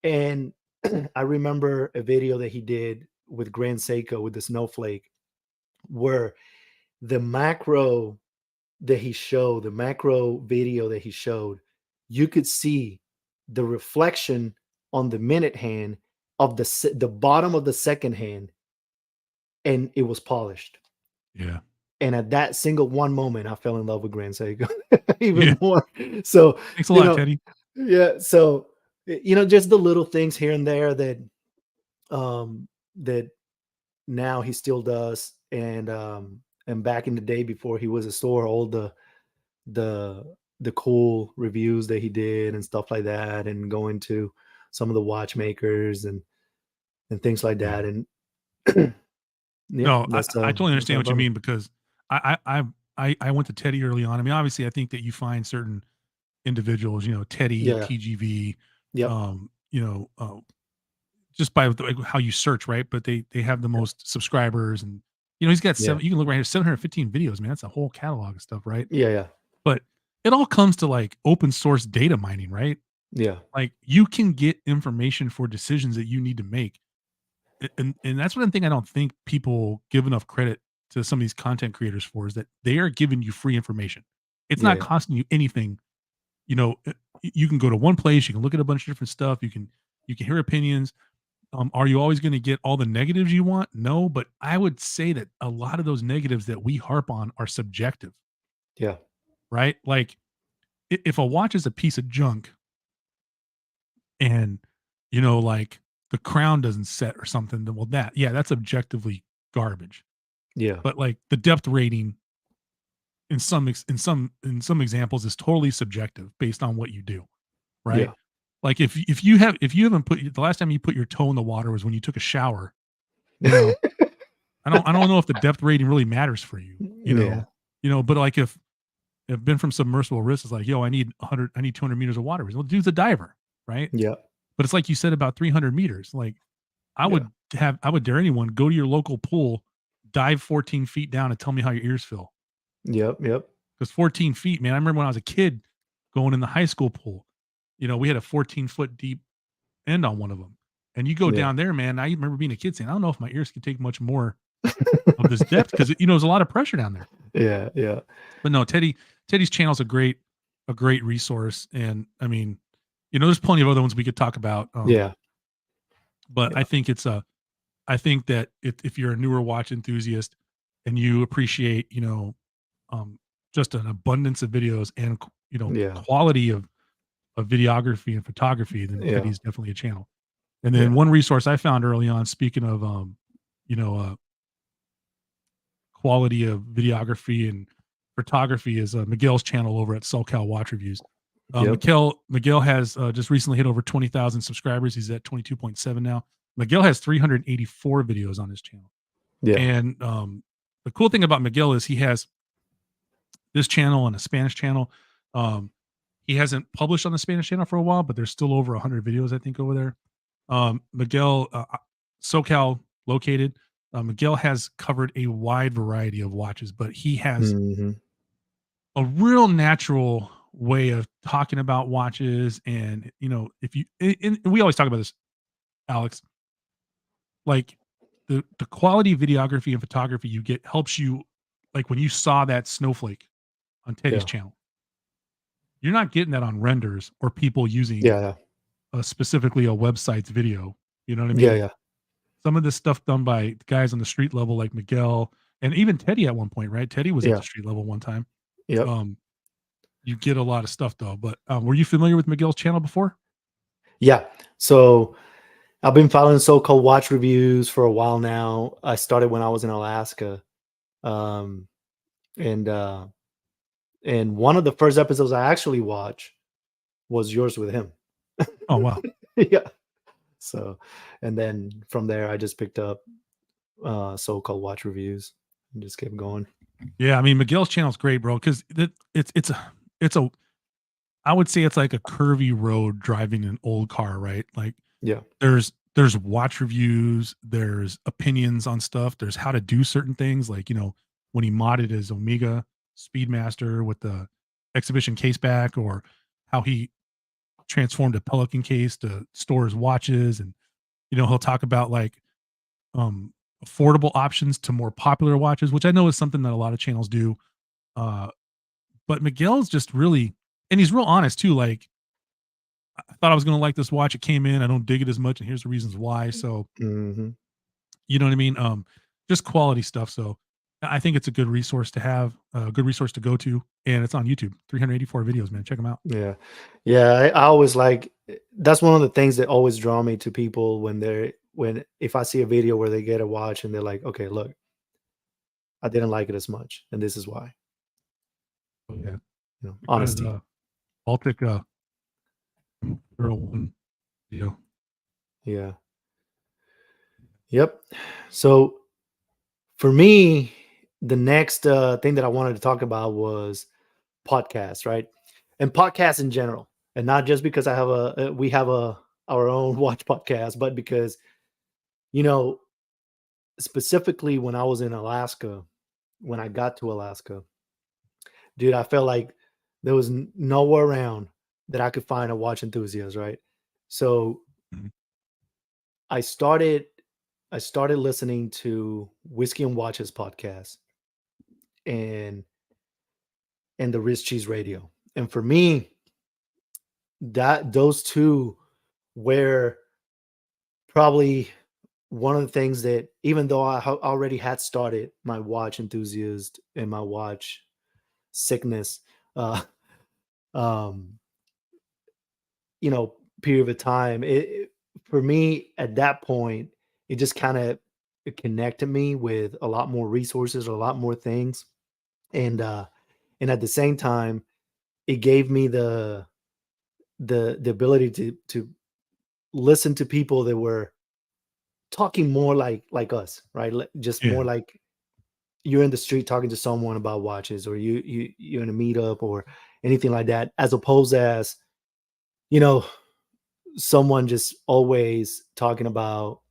And I remember a video that he did with Grand Seiko with the snowflake, where the macro the macro video that he showed, you could see the reflection on the minute hand of the bottom of the second hand, and it was polished. Yeah. And at that single one moment, I fell in love with Grand Seiko Yeah. even more. So, Thanks a you lot, know, Teddy. yeah. So, you know, just the little things here and there um, that now he still does. And back in the day before he was a store, all the the cool reviews that he did and stuff like that, and going to some of the watchmakers and things like Yeah. that. And yeah, No, I totally that's understand not what you about me. mean because I went to Teddy early on. I mean, obviously, I think that you find certain individuals, Teddy, Yeah. TGV, Yep. um, you know, uh, just by how you search, right? But they have the Yep. most subscribers, and he's got Yeah. seven. You can look right here, 715 videos, man. That's a whole catalog of stuff, right? Yeah. Yeah. But it all comes to like open source data mining, right? Yeah. Like you can get information for decisions that you need to make. And that's one thing I don't think people give enough credit to some of these content creators for is that they are giving you free information. It's Yeah. not Yeah. costing you anything. You can go to one place, you can look at a bunch of different stuff, you can hear opinions. Are you always going to get all the negatives you want? No, but I would say that a lot of those negatives that we harp on are subjective, Yeah. right? Like if a watch is a piece of junk and like the crown doesn't set or something, then well that's objectively garbage. Yeah. But like the depth rating in some examples is totally subjective based on what you do, right? Yeah. Like if you haven't put the last time you put your toe in the water was when you took a shower, you know, I don't know if the depth rating really matters for you, Yeah. but like if Ben from Submersible Wrist is like, yo, I need 200 meters of water. Well, dude's a diver, right? Yeah. But it's like you said about 300 meters. Like I Yeah. would dare anyone go to your local pool, dive 14 feet down, and tell me how your ears feel. Yep. Yep. Because 14 feet, man, I remember when I was a kid going in the high school pool. We had a 14-foot deep end on one of them, and you go Yeah. down there, man. I remember being a kid saying, "I don't know if my ears could take much more of this depth," because there's a lot of pressure down there. Yeah. Yeah. But no, Teddy's channel is a great resource, and I mean, there's plenty of other ones we could talk about. Yeah. But Yeah. I think that if you're a newer watch enthusiast and you appreciate, um, just an abundance of videos and Yeah. quality of videography and photography, then Yeah. Teddy's definitely a channel. And then Yeah. one resource I found early on, speaking of you know, uh, quality of videography and photography, is Miguel's channel over at SoCal Watch Reviews. Yep. Miguel has just recently hit over 20,000 subscribers. He's at 22.7 now. Miguel has 384 videos on his channel. Yeah. And the cool thing about Miguel is he has this channel and a Spanish channel. He hasn't published on the Spanish channel for a while, but there's still over 100 videos, I think, over there. Miguel, SoCal located. Miguel has covered a wide variety of watches, but he has Hmm. a real natural way of talking about watches. And, if you, and we always talk about this, Alex, like the quality of videography and photography you get helps you, like when you saw that snowflake on Teddy's Yeah. channel, you're not getting that on renders or people using Yeah. specifically a website's video. You know what I Yeah. mean? Yeah. Some of this stuff done by guys on the street level like Miguel and even Teddy at one point, right? Teddy was at Yeah. the street level one time. Yep. Um, you get a lot of stuff though. But were you familiar with Miguel's channel before? Yeah. So I've been following so-called watch reviews for a while now. I started when I was in Alaska. Um, and one of the first episodes I actually watched was yours with him. Oh wow. Yeah. So, and then from there I just picked up so-called watch reviews and just kept going. Yeah, I mean Miguel's channel is great, bro, because it's a I would say it's like a curvy road driving an old car, right? Like Yeah. there's watch reviews, there's opinions on stuff, there's how to do certain things, like when he modded his Omega Speedmaster with the exhibition case back, or how he transformed a Pelican case to store his watches, and he'll talk about like um affordable options to more popular watches, which I know is something that a lot of channels do. Uh but Miguel's just really, and he's real honest too, like I thought I was going to like this watch. It came in. I don't dig it as much, and here's the reasons why. So, Hmm. you know what I mean? Just quality stuff. So, I think it's a good resource to have, a good resource to go to, and it's on YouTube. 384 videos, man. Check them out. Yeah. Yeah. I always like, that's one of the things that always draw me to people if I see a video where they get a watch and they're like, okay, look, I didn't like it as much, and this is why. Oh, yeah, because Honesty. Baltic 01 video. Yeah. Yep. So for me, the next thing that I wanted to talk about was podcasts, right? And podcasts in general, and not just because we have our own watch podcast, but because you know specifically when I was in Alaska, when I got to Alaska, dude, I felt like there was nowhere around that I could find a watch enthusiast, right? So Mhm. I started I started listening to Whiskey and Watches podcast and the Rich Cheese Radio. And for me, that those two were probably one of the things that, even though I already had started my watch enthusiast and my watch sickness, uh, um, period of time, for me at that point, it just kind of connected me with a lot more resources, a lot more things, and at the same time, it gave me the ability to listen to people that were talking more like us, right? Just more Yeah. like you're in the street talking to someone about watches, or you're in a meetup or anything like that, as opposed as you know someone just always talking about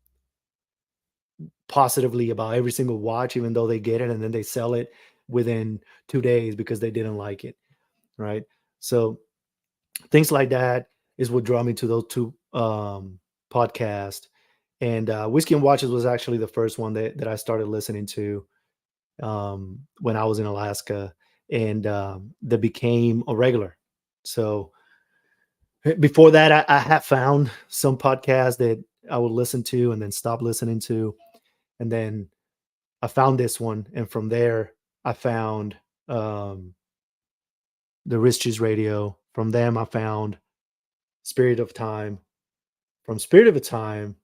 positively about every single watch, even though they get it and then they sell it within 2 days because they didn't like it, right? So things like that is what draw me to those two podcasts. And Whiskey and Watches was actually the first one that I started listening to when I was in Alaska, and that became a regular. So before that, I have found some podcasts that I would listen to and then stop listening to, and then I found this one, and from there I found um, the Riches Radio. From them, I found Spirit of Time. From Spirit of a Time,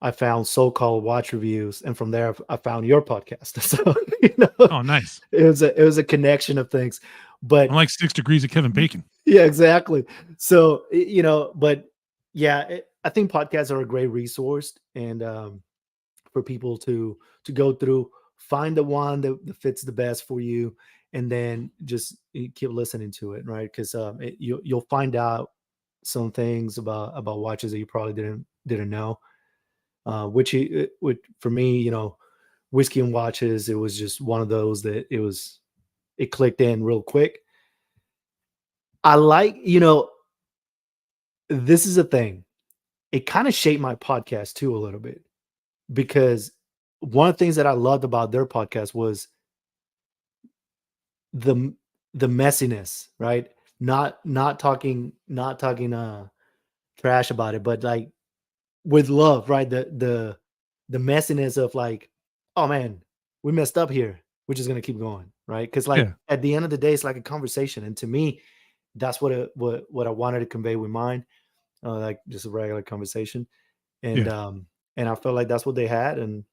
I found so-called watch reviews, and from there I found your podcast. So Oh, nice. it was a connection of things. I'm But like 6 degrees of Kevin Bacon. yeah, exactly. So but yeah, I think podcasts are a great resource, and for people to go through, find the one that fits the best for you, and then just keep listening to it, right? Because you'll find out some things about watches that you probably didn't know. Which for me, Whiskey and Watches, it was just one of those that it clicked in real quick. I like, this is a thing. It kind of shaped my podcast too a little bit, because one of the things that I loved about their podcast was the the messiness, right? Not talking trash about it, but like with love, right? The messiness of like, oh man, we messed up here. We're just gonna keep going, right? Because like Yeah. at the end of the day, it's like a conversation, and to me, that's what I wanted to convey with mine, like just a regular conversation, and Yeah. um, and I felt like that's what they had, and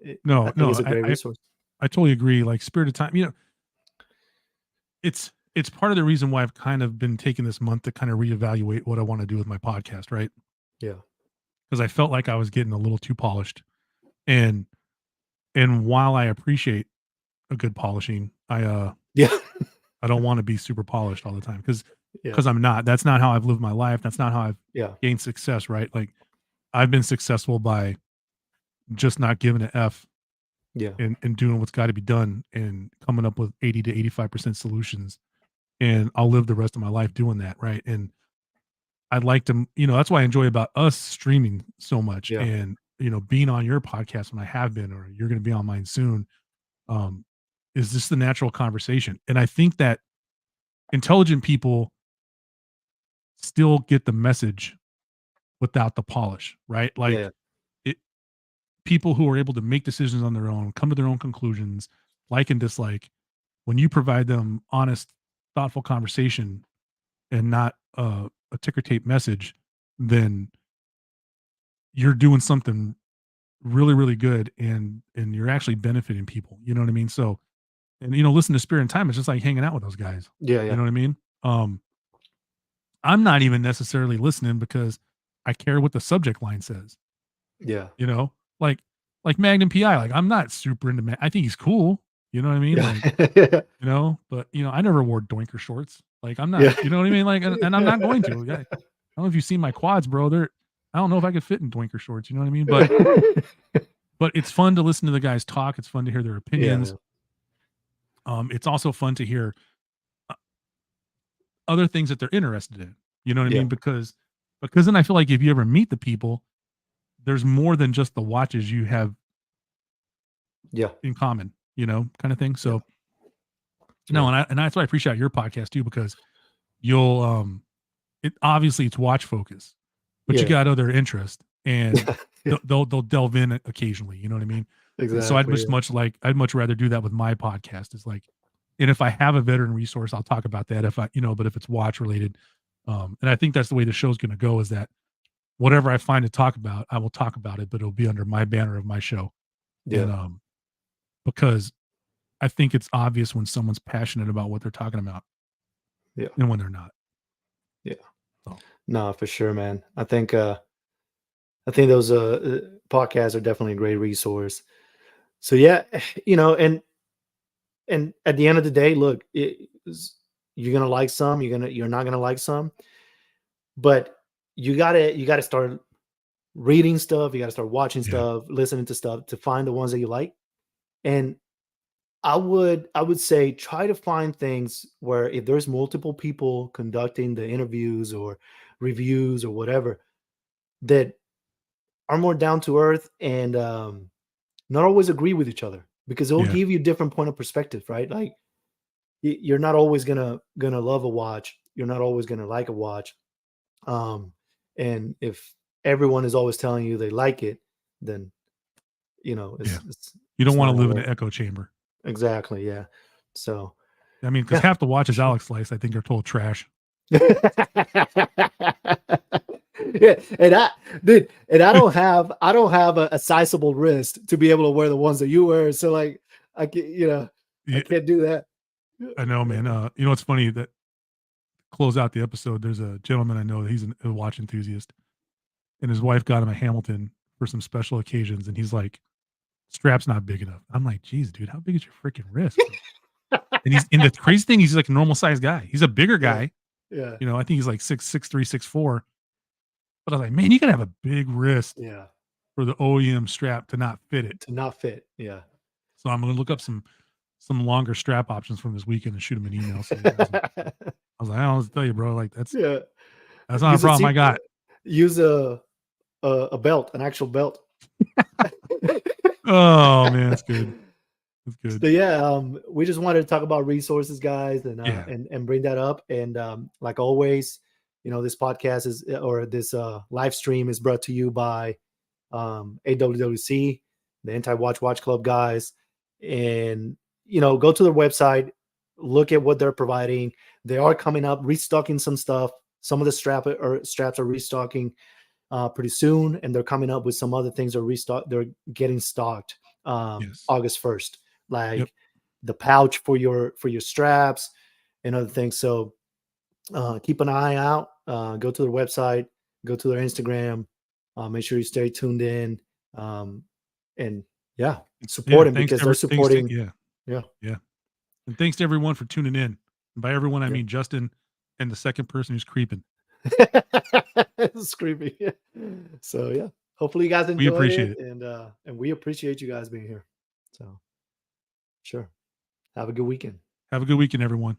I No, think no, it's a great resource. I totally agree. Like Spirit of Time, it's part of the reason why I've kind of been taking this month to kind of reevaluate what I want to do with my podcast, right? Yeah, Because I felt like I was getting a little too polished. And while I appreciate a good polishing, yeah, I don't want to be super polished all the time yeah, because I'm not. That's not how I've lived my life. That's not how I've yeah, gained success, right? Like I've been successful by just not giving an F yeah, and doing what's got to be done and coming up with 80 to 85% solutions. And I'll live the rest of my life doing that, right? And I'd like to, that's why I enjoy about us streaming so much yeah, and, being on your podcast when I have been, or you're going to be on mine soon, um, is just the natural conversation. And I think that intelligent people still get the message without the polish, right? Like yeah, it, people who are able to make decisions on their own, come to their own conclusions, like and dislike, when you provide them honest, thoughtful conversation and not a ticker tape message, then you're doing something really, really good and you're actually benefiting people. You know what I mean? So and listen to Spirit and Time, it's just like hanging out with those guys. yeah, You yeah, know what I mean? I'm not even necessarily listening because I care what the subject line says, yeah, you know? Like Magnum PI, like I'm not super into I think he's cool. You know what I mean? yeah, Like, yeah, but I never wore doinker shorts. Like I'm not, yeah. you know what I mean? Like and I'm not going to. I don't know if you've seen my quads, bro. I don't know if I could fit in doinker shorts, you know what I mean? But it's fun to listen to the guys talk. It's fun to hear their Yeah, opinions. man. It's also fun to hear uh, other things that they're interested in. You know what I Yeah, mean? Because then I feel like if you ever meet the people, there's more than just the watches you have yeah, in common, kind of thing. yeah, So no, yeah, and that's why I appreciate your podcast too, because you'll it obviously it's watch focus, but you yeah, got other interest and yeah, yeah. they'll delve in occasionally. You know what I mean? And so Exactly. Yeah, I'd much rather do that with my podcast. Is like, and if I have a veteran resource, I'll talk about that. If I, but if it's watch related, and I think that's the way the show's going to go. Is that whatever I find to talk about, I will talk about it, but it'll be under my banner of my show. yeah, And because I think it's obvious when someone's passionate about what they're talking about yeah, and when they're not. yeah. So No, for sure, man. I think those podcasts are definitely a great resource. So yeah, and at the end of the day, look, you're gonna like some, you're not gonna like some, but you gotta start reading stuff. You gotta start watching Yeah. stuff, listening to stuff to find the ones that you like. And I would say try to find things where if there's multiple people conducting the interviews or reviews or whatever that are more down to earth and not always agree with each other because it'll Yeah. give you different point of perspective, right? Like you're not always gonna love a watch. You're not always gonna like a watch. Um, and if everyone is always telling you they like it, then Yeah. it's it's You don't it's want not to gonna live in an work. echo chamber. Exactly. Yeah. So I mean, because yeah, half the for watches sure. Alex likes, I think, are total trash. Yeah, and I don't have a sizable wrist to be able to wear the ones that you wear. So like I can I Yeah, can't do that. I know, man. You know what's funny? That close out the episode, there's a gentleman I know that he's a watch enthusiast, and his wife got him a Hamilton for some special occasions, and he's like, "Strap's not big enough." I'm like, "Geez, dude, how big is your freaking wrist, bro?" And the crazy thing, he's like a normal sized guy. He's a bigger Yeah. guy. Yeah. You know, I think he's like 6'3", 6'4". But I was like, man, you gotta have a big wrist Yeah. for the OEM strap to not fit it. To not fit. Yeah. So I'm gonna look up some longer strap options from this weekend and shoot him an email. So you guys, I was like, I don't tell you, bro, like Yeah. that's not a Use a problem I seat got. use a belt, an actual belt. Oh man, that's good. That's So good. yeah, we just wanted to talk about resources, guys, and Yeah. bring that up. And like always, this podcast is or this live stream is brought to you by AWWC, the Anti Watch Club guys, and go to their website, look at what they're providing. They are coming up, restocking some stuff. Some of the straps are restocking pretty soon, and they're coming up with some other things are restock. They're getting stocked Yes. August 1st, Yep. like the pouch for your straps and other things. So keep an eye out. Go to their website, go to their Instagram. Make sure you stay tuned in, and yeah, Yeah. support them Thanks because to they're thanks to supporting. yeah. Yeah, Yeah. And thanks to everyone for tuning in. And by everyone, I yeah. mean Justin and the second person who's creeping. It's creepy. So yeah, hopefully you guys We enjoyed appreciate it, it. and we appreciate you guys being here. So sure, have a good weekend. Have a good weekend, everyone.